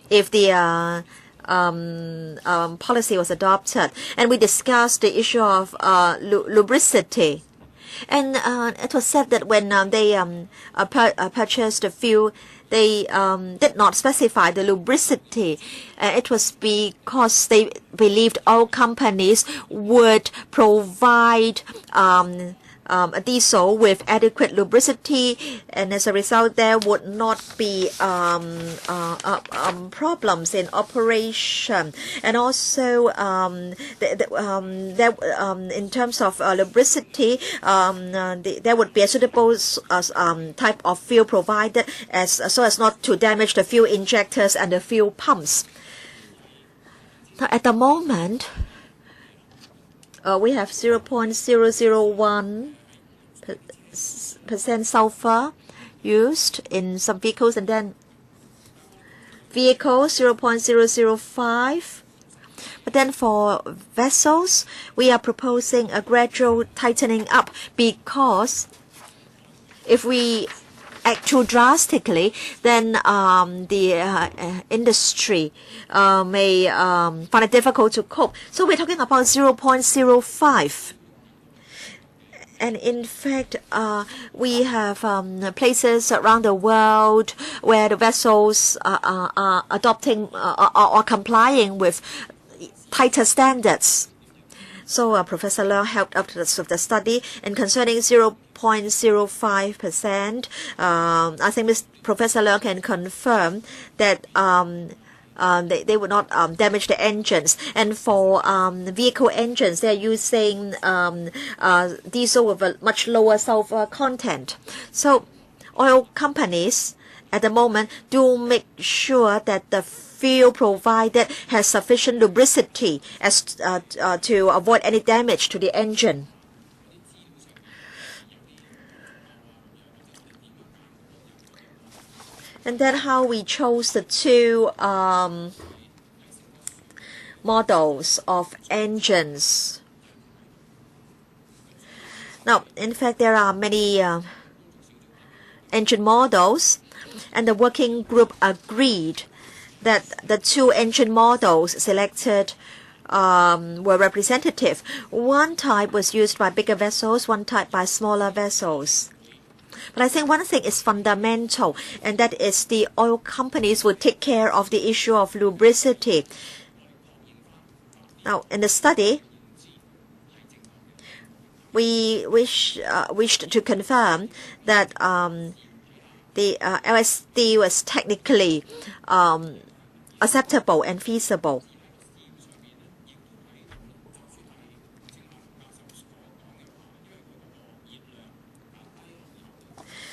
If the policy was adopted, and we discussed the issue of lubricity. And it was said that when they purchased the fuel, they did not specify the lubricity. It was because they believed oil companies would provide a diesel with adequate lubricity, and as a result there would not be problems in operation. And also in terms of lubricity, there would be a suitable type of fuel provided so as not to damage the fuel injectors and the fuel pumps. Now, at the moment, we have 0.001% sulfur used in some vehicles, and then vehicles 0.005. But then for vessels, we are proposing a gradual tightening up, because if we act too drastically, then the industry may find it difficult to cope. So we're talking about 0.05. And in fact, we have places around the world where the vessels are adopting or complying with tighter standards. So Professor Leung helped up with the study, and concerning 0.05%, I think Professor Leung can confirm that they would not damage the engines. And for vehicle engines, they're using diesel with a much lower sulfur content. So oil companies at the moment do make sure that the fuel provided has sufficient lubricity as to avoid any damage to the engine. And then how we chose the two models of engines. Now, in fact, there are many engine models, and the working group agreed that the two engine models selected were representative. One type was used by bigger vessels, one type by smaller vessels. But I think one thing is fundamental, and that is the oil companies will take care of the issue of lubricity. Now, in the study, we wished to confirm that the LSD was technically acceptable and feasible.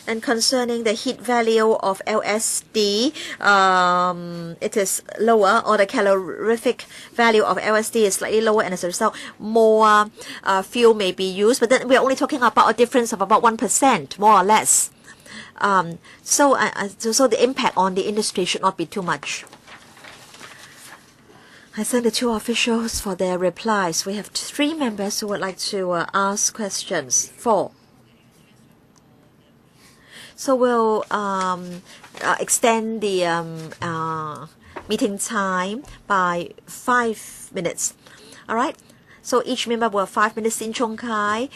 And concerning the heat value of LSD, it is lower, or the calorific value of LSD is slightly lower, and as a result, more fuel may be used. But then we're only talking about a difference of about 1%, more or less. So the impact on the industry should not be too much. I thank the two officials for their replies. We have 3 members who would like to ask questions. 4. So we'll extend the meeting time by 5 minutes. All right? So each member will have 5 minutes. Sin Chung Kai,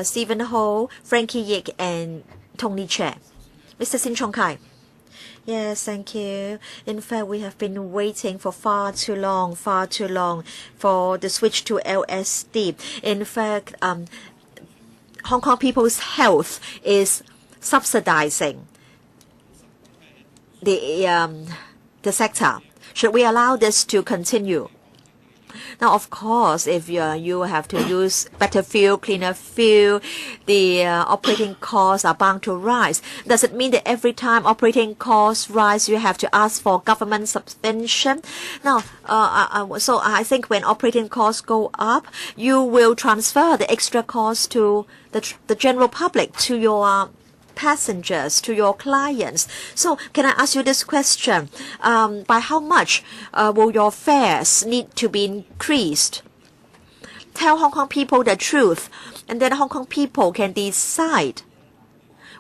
Stephen Ho, Frankie Yik, and Tony Che. Mr. Sin Chung Kai. Yes, thank you. In fact, we have been waiting for far too long for the switch to LSD. In fact, Hong Kong people's health is subsidizing the sector. Should we allow this to continue? Now, of course, if you have to use better fuel, cleaner fuel, the operating costs are bound to rise. Does it mean that every time operating costs rise, you have to ask for government subvention? Now, so I think when operating costs go up, you will transfer the extra cost to the general public, to your passengers, to your clients. So can I ask you this question? By how much will your fares need to be increased? Tell Hong Kong people the truth, and then Hong Kong people can decide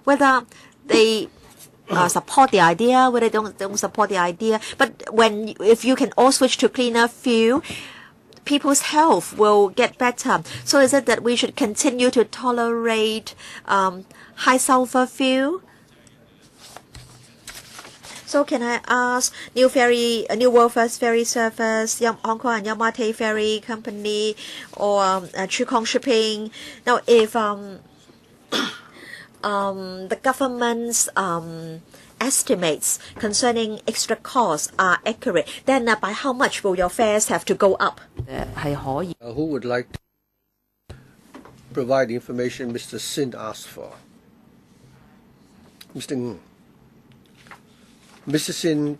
whether they support the idea, whether they don't support the idea. But if you can all switch to cleaner fuel, people's health will get better. So is it that we should continue to tolerate high sulfur fuel? So can I ask New World First Ferry Service, Hong Kong and Yamate Ferry Company, or Chu Kong Shipping? Now, if the government's estimates concerning extra costs are accurate, then by how much will your fares have to go up? Who would like to provide the information Mr. Sin asked for? Mr. Ng. Mr. Sin,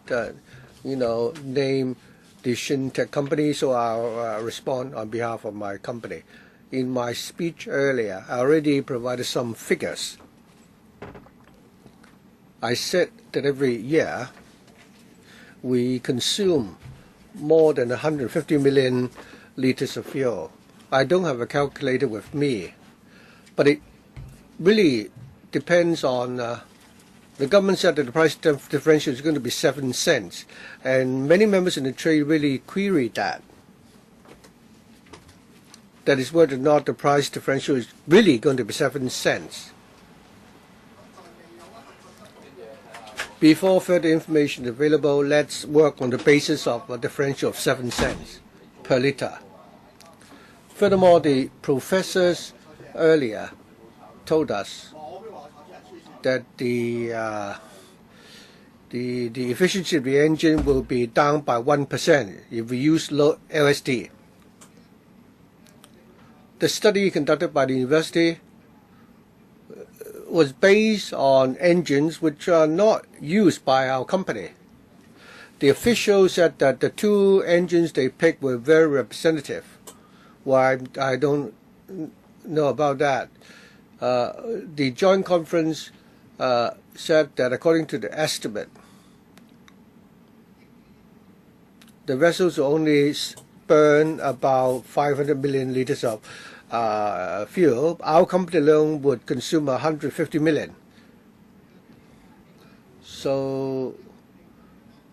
name the Shin Tech company, so I'll respond on behalf of my company. In my speech earlier, I already provided some figures. I said that every year we consume more than 150 million liters of fuel. I don't have a calculator with me, but it really depends on the government said that the price differential is going to be 7 cents, and many members in the trade really queried that. That is whether or not the price differential is really going to be 7 cents. Before further information available, let's work on the basis of a differential of 7 cents per liter. Furthermore, the professors earlier told us that the efficiency of the engine will be down by 1% if we use low LSD. The study conducted by the university was based on engines which are not used by our company. The officials said that the 2 engines they picked were very representative. Why, I don't know about that. The joint conference said that according to the estimate, the vessels will only burn about 500 million liters of fuel. Our company alone would consume 150 million. So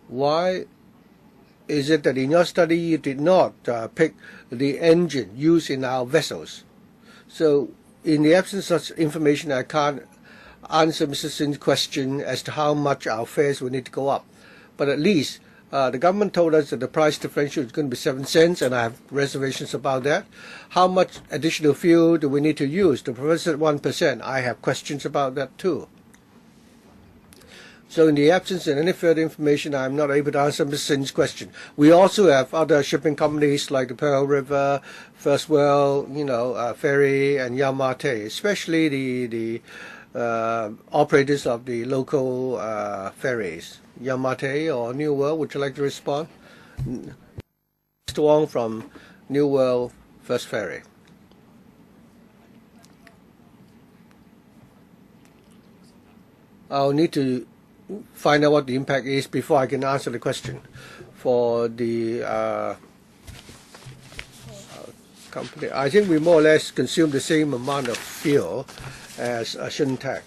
why is it that in your study you did not pick the engine used in our vessels? So in the absence of such information, I can't answer Mr. Sin's question as to how much our fares will need to go up. But at least the government told us that the price differential is going to be 7 cents, and I have reservations about that. How much additional fuel do we need to use? The professor said 1%. I have questions about that too. So in the absence of any further information, I'm not able to answer Mr. Sin's question. We also have other shipping companies like the Pearl River, First World, Ferry, and Yamate, especially the operators of the local ferries. Yamate or New World, would you like to respond? Mr. Wong from New World First Ferry. I'll need to find out what the impact is before I can answer the question. For the company, I think we more or less consume the same amount of fuel as Shin Tech.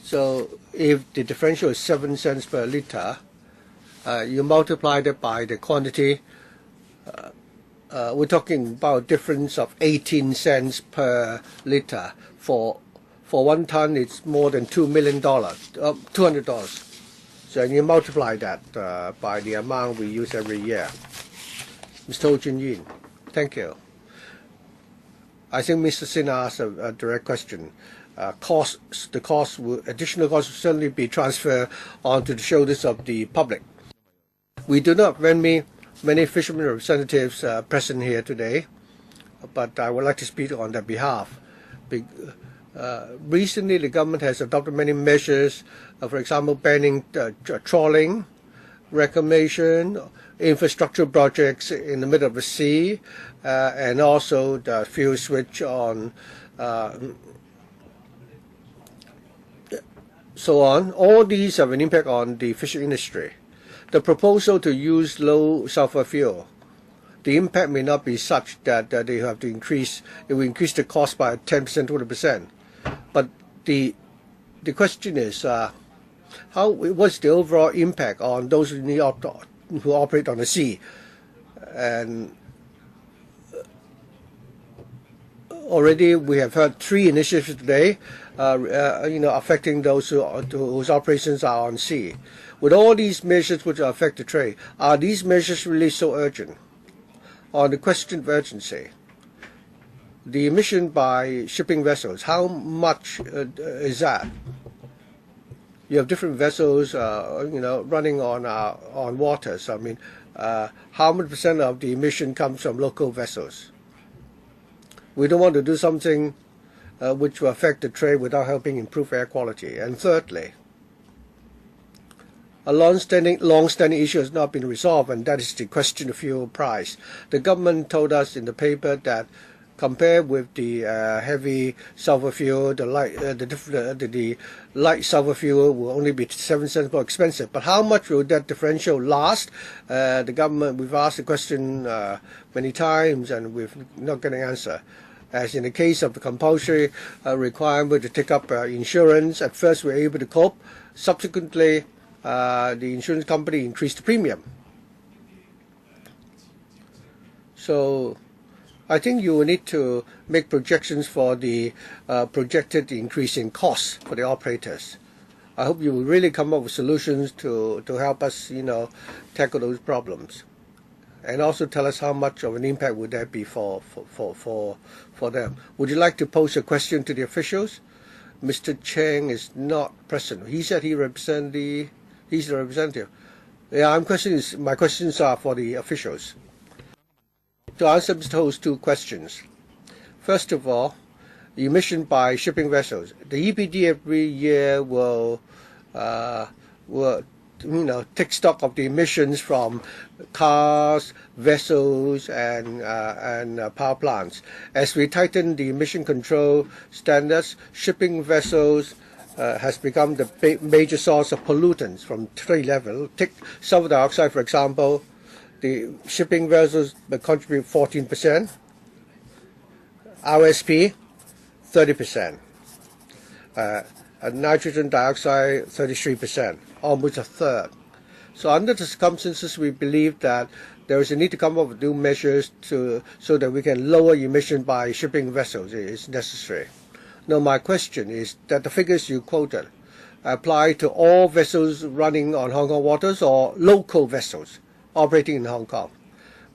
So if the differential is 7 cents per liter, you multiply that by the quantity, we're talking about a difference of 18 cents per liter. For 1 ton, it's more than $2 million, $200. So you multiply that by the amount we use every year. Mr. Ho Jun Yin, thank you. I think Mr. Sin asked a direct question. Additional costs will certainly be transferred onto the shoulders of the public. We do not have many fishermen representatives present here today, but I would like to speak on their behalf. Recently, the government has adopted many measures, for example, banning trawling, reclamation, infrastructure projects in the middle of the sea, and also the fuel switch on so on. All these have an impact on the fishing industry. The proposal to use low sulfur fuel, the impact may not be such that they have to increase. It will increase the cost by 10%, 20%. But the question is, what's the overall impact on those who operate on the sea? And already we have heard 3 initiatives today, affecting those whose operations are on sea. With all these measures which affect the trade, are these measures really so urgent? On the question of urgency, the emission by shipping vessels, how much is that? You have different vessels, running on waters. I mean, how much percent of the emission comes from local vessels? We don't want to do something which will affect the trade without helping improve air quality. And thirdly, a long-standing issue has not been resolved, and that is the question of fuel price. The government told us in the paper that compared with the heavy sulfur fuel, the light sulfur fuel will only be 7 cents more expensive. But how much will that differential last? We've asked the question many times, and we've not got an answer. As in the case of the compulsory requirement to take up insurance, at first we were able to cope. Subsequently, the insurance company increased the premium. So I think you will need to make projections for the projected increase in costs for the operators. I hope you will really come up with solutions to help us, tackle those problems. And also tell us how much of an impact would that be for them. Would you like to pose a question to the officials? Mr. Cheng is not present. He said he's the representative. Yeah, my questions are for the officials. To answer Mr. Ho's 2 questions. First of all, emission by shipping vessels. The EPD every year will take stock of the emissions from cars, vessels, and power plants. As we tighten the emission control standards, shipping vessels has become the major source of pollutants from trade level. Take sulfur dioxide, for example. The shipping vessels contribute 14%, RSP 30%, nitrogen dioxide 33%, almost a third. So under the circumstances, we believe that there is a need to come up with new measures so that we can lower emission by shipping vessels. It is necessary. Now my question is that the figures you quoted apply to all vessels running on Hong Kong waters or local vessels operating in Hong Kong.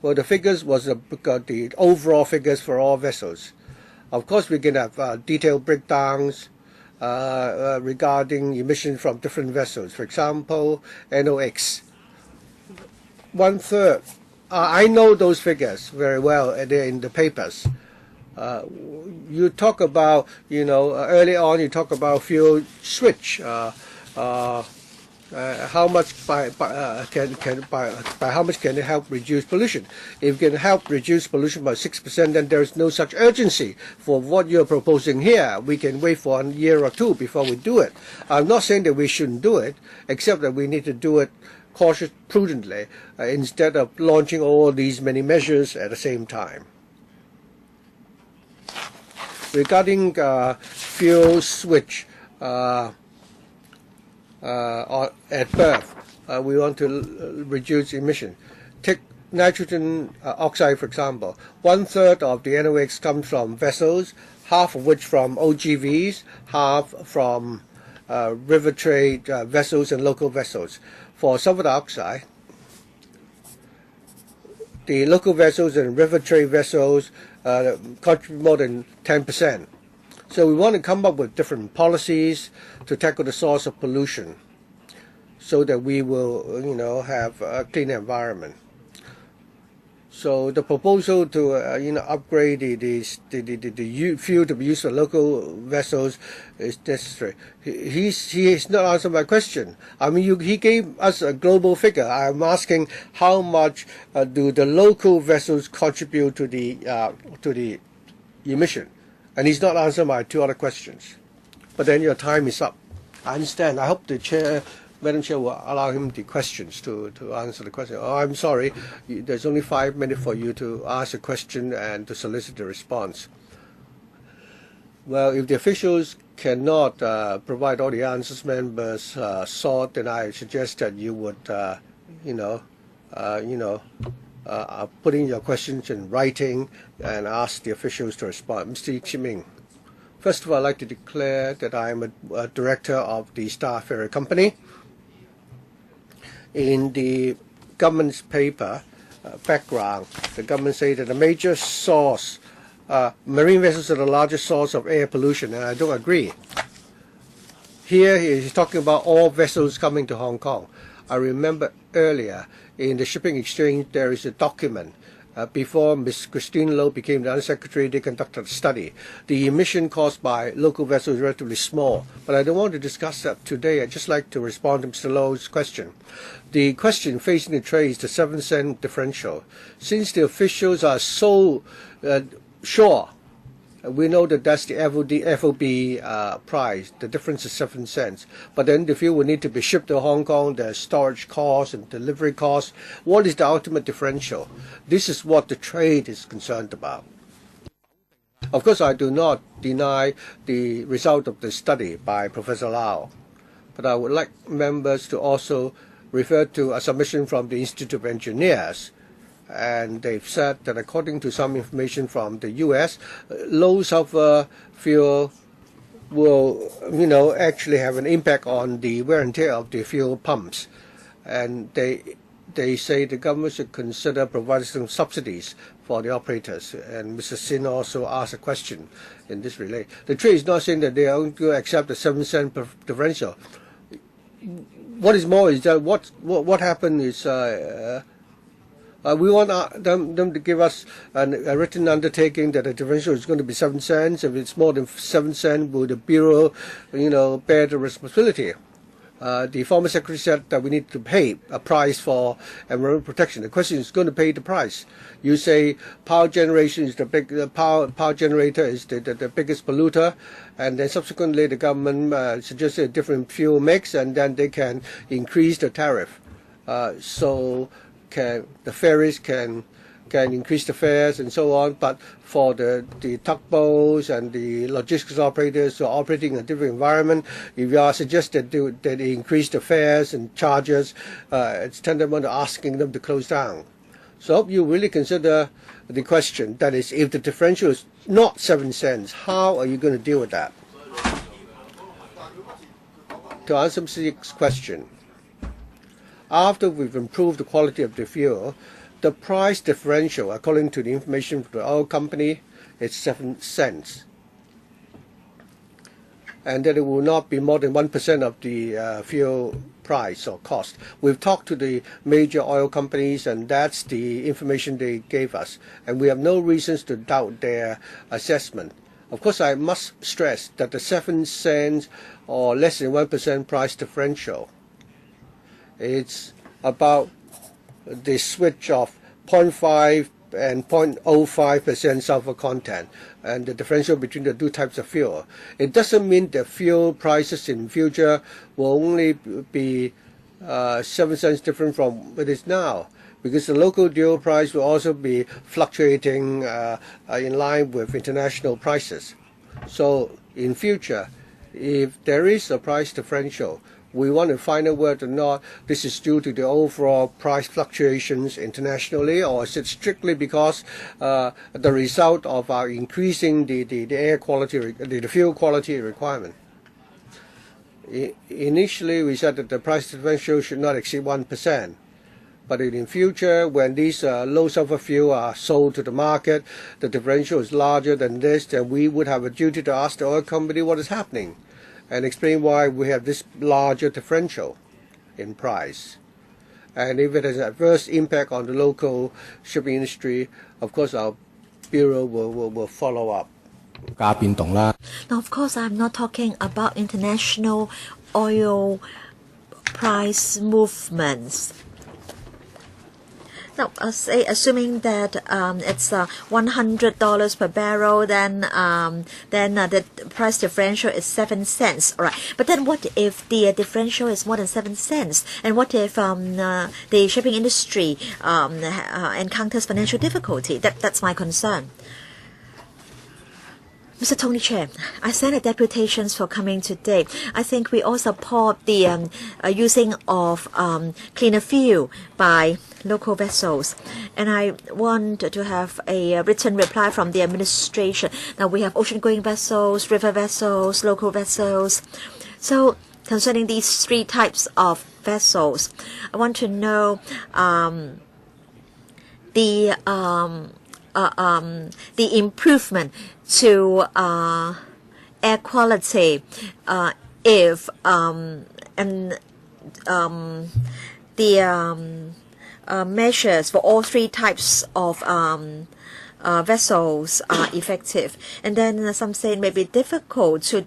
Well, the figures was the overall figures for all vessels. Of course, we can have detailed breakdowns regarding emissions from different vessels. For example, NOx. 1/3. I know those figures very well. They're in the papers. You talk about, early on you talk about fuel switch. How much by how much can it help reduce pollution? If it can help reduce pollution by 6%, then there is no such urgency for what you're proposing here. We can wait for a year or 2 before we do it. I'm not saying that we shouldn't do it, except that we need to do it prudently, instead of launching all these many measures at the same time. Regarding fuel switch, at birth, we want to reduce emission. Take nitrogen oxide, for example. 1/3 of the NOx comes from vessels, half of which from OGVs, half from river trade vessels and local vessels. For sulfur dioxide, the local vessels and river trade vessels contribute more than 10%. So we want to come up with different policies to tackle the source of pollution so that we will, have a clean environment. So the proposal to, upgrade the fuel to be used for local vessels is necessary. He has not answered my question. I mean, he gave us a global figure. I'm asking how much do the local vessels contribute to the emission? And he's not answered my 2 other questions. But then your time is up. I understand. I hope the chair, Madam Chair, will allow him the questions to answer the question. Oh, I'm sorry. There's only 5 minutes for you to ask a question and to solicit a response. Well, if the officials cannot provide all the answers members sought, then I suggest that you would, put in your questions in writing and ask the officials to respond. Mr. Chiming. First of all, I'd like to declare that I am a director of the Star Ferry Company. In the government's paper, background, the government say that the major source, marine vessels are the largest source of air pollution, and I don't agree. Here he's talking about all vessels coming to Hong Kong. I remember earlier in the shipping exchange there is a document. Before Ms. Christine Low became the Undersecretary, they conducted a study. The emission caused by local vessels is relatively small, but I don't want to discuss that today. I'd just like to respond to Mr. Low's question. The question facing the trade is the 7-cent differential. Since the officials are so sure, we know that that's the FOB price. The difference is 7 cents. But then the fuel will need to be shipped to Hong Kong. There's storage costs and delivery costs. What is the ultimate differential? This is what the trade is concerned about. Of course, I do not deny the result of the study by Professor Lau, but I would like members to also refer to a submission from the Institute of Engineers. And they've said that according to some information from the U.S., low sulfur fuel will, actually have an impact on the wear and tear of the fuel pumps. And they say the government should consider providing some subsidies for the operators. And Mr. Sin also asked a question in this relay. The trade is not saying that they are going to accept the 7-cent differential. What is more is that what happened is we want them to give us a written undertaking that the differential is going to be 7 cents. If it's more than 7 cents, will the Bureau, bear the responsibility? The former secretary said that we need to pay a price for environmental protection. The question is going to pay the price. You say power generation is power generator is the biggest polluter, and then subsequently the government suggested a different fuel mix, and then they can increase the tariff. The ferries can increase the fares and so on, but for the tugboats and the logistics operators who are operating in a different environment, if you are suggested that they increase the fares and charges, it's tantamount to asking them to close down. So I hope you really consider the question, that is, if the differential is not 7 cents, how are you going to deal with that? To answer Mr. Yik's question, after we've improved the quality of the fuel, the price differential, according to the information from the oil company, is 7 cents. And that it will not be more than 1% of the fuel price or cost. We've talked to the major oil companies, and that's the information they gave us. And we have no reasons to doubt their assessment. Of course, I must stress that the 7 cents or less than 1% price differential, it's about the switch of 0.5 and 0.05% sulfur content and the differential between the two types of fuel. It doesn't mean that fuel prices in future will only be 7 cents different from what it is now, because the local fuel price will also be fluctuating in line with international prices. So in future, if there is a price differential, we want to find out whether or not this is due to the overall price fluctuations internationally, or is it strictly because the result of our increasing the air quality, the fuel quality requirement. Initially, we said that the price differential should not exceed 1%. But in future, when these low sulfur fuel are sold to the market, the differential is larger than this, then we would have a duty to ask the oil company what is happening and explain why we have this larger differential in price. And if it has an adverse impact on the local shipping industry, of course our Bureau will follow up. Now, of course, I'm not talking about international oil price movements. Now, say assuming that it's $100 per barrel, then the price differential is 7 cents. All right. But then what if the differential is more than 7 cents? And what if the shipping industry encounters financial difficulty? That's my concern. Mr. Tony Chair, I send a deputations for coming today. I think we all support the using of cleaner fuel by local vessels. And I want to have a written reply from the administration. Now we have ocean-going vessels, river vessels, local vessels. So concerning these 3 types of vessels, I want to know the improvement to air quality if the measures for all 3 types of vessels are effective. And then some say it may be difficult to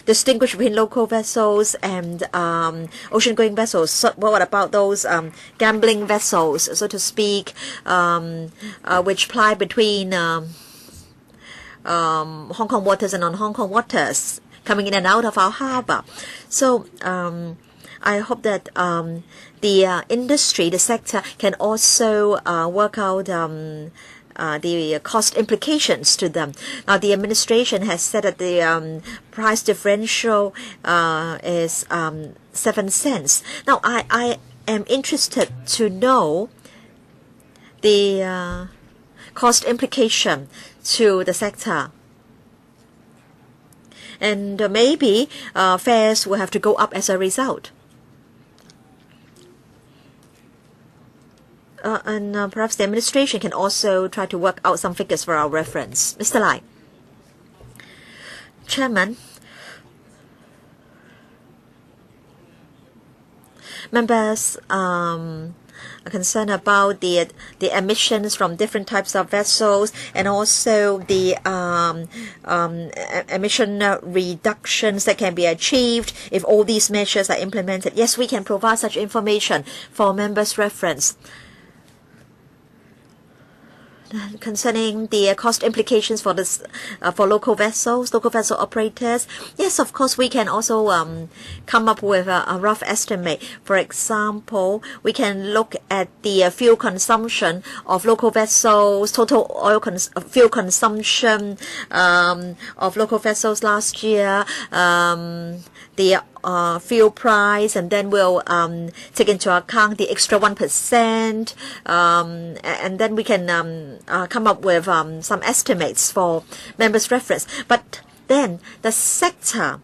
distinguish between local vessels and ocean-going vessels. So what about those gambling vessels, so to speak, which ply between Hong Kong waters and non-Hong Kong waters, coming in and out of our harbor? So I hope that the industry, the sector, can also work out the cost implications to them. Now, the administration has said that the price differential is 7 cents. Now, I am interested to know the cost implication to the sector. And maybe fares will have to go up as a result. And perhaps the administration can also try to work out some figures for our reference. Mr. Lai. Chairman, members are concerned about the emissions from different types of vessels and also the emission reductions that can be achieved if all these measures are implemented. Yes, we can provide such information for members' reference. Concerning the cost implications for this for local vessels, local vessel operators, yes, of course, we can also come up with a rough estimate. For example, we can look at the fuel consumption of local vessels, total oil fuel consumption of local vessels last year, the fuel price, and then we'll take into account the extra 1%, and then we can come up with some estimates for members' reference. But then the sector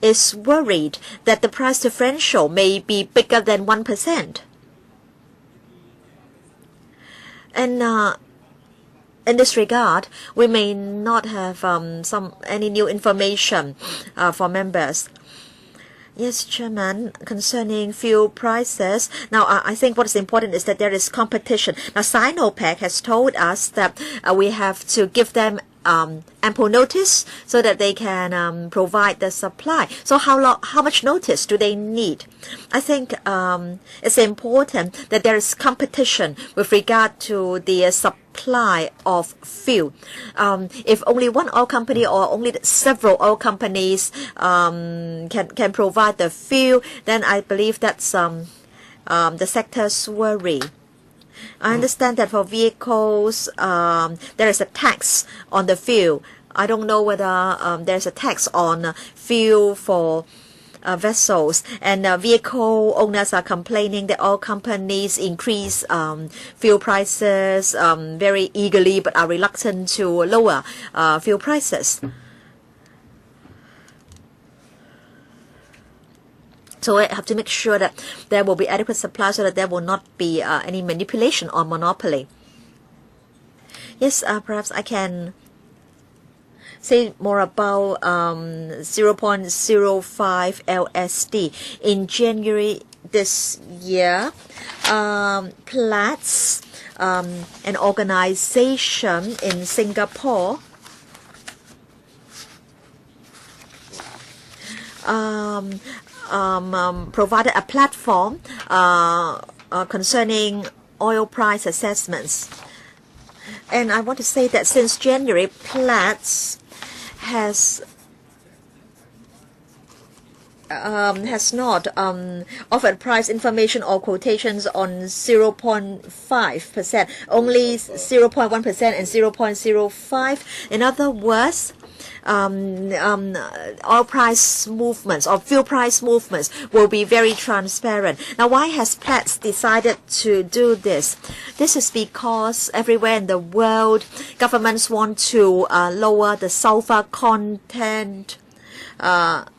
is worried that the price differential may be bigger than 1%. And in this regard, we may not have any new information for members. Yes, Chairman, concerning fuel prices, now I think what is important is that there is competition. Now, Sinopec has told us that we have to give them ample notice so that they can provide the supply. So how much notice do they need? I think it's important that there is competition with regard to the supply of fuel. If only one oil company or only several oil companies can provide the fuel, then I believe that's the sector's worry. I understand that for vehicles, there is a tax on the fuel. I don't know whether there's a tax on fuel for vessels, and vehicle owners are complaining that all companies increase fuel prices very eagerly, but are reluctant to lower fuel prices. So I have to make sure that there will be adequate supply so that there will not be any manipulation or monopoly. Yes, perhaps I can say more about 0.05 LSD. In January this year, Platts, an organization in Singapore, provided a platform concerning oil price assessments. And I want to say that since January, Platts has not offered price information or quotations on 0.5%, only 0.1% and 0.05. In other words, oil price movements or fuel price movements will be very transparent. Now, why has Platts decided to do this? This is because everywhere in the world, governments want to lower the sulfur content of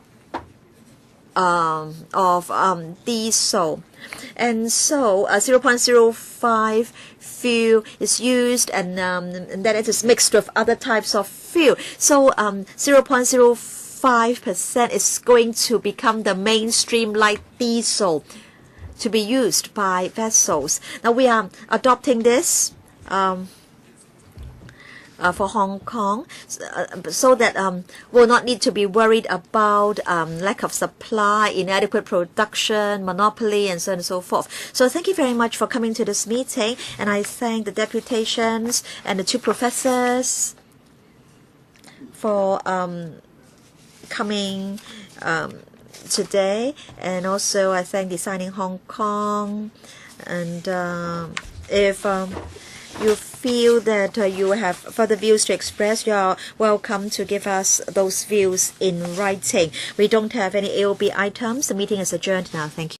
diesel, and so 0.05 fuel is used, and then it is mixed with other types of fuel. So 0.05% is going to become the mainstream light diesel to be used by vessels. Now we are adopting this for Hong Kong, so that we'll not need to be worried about lack of supply, inadequate production, monopoly, and so on and so forth. So thank you very much for coming to this meeting, and I thank the deputations and the two professors for coming today, and also I thank Designing Hong Kong. And if you feel that you have further views to express, you are welcome to give us those views in writing. We don't have any AOB items. The meeting is adjourned now. Thank you.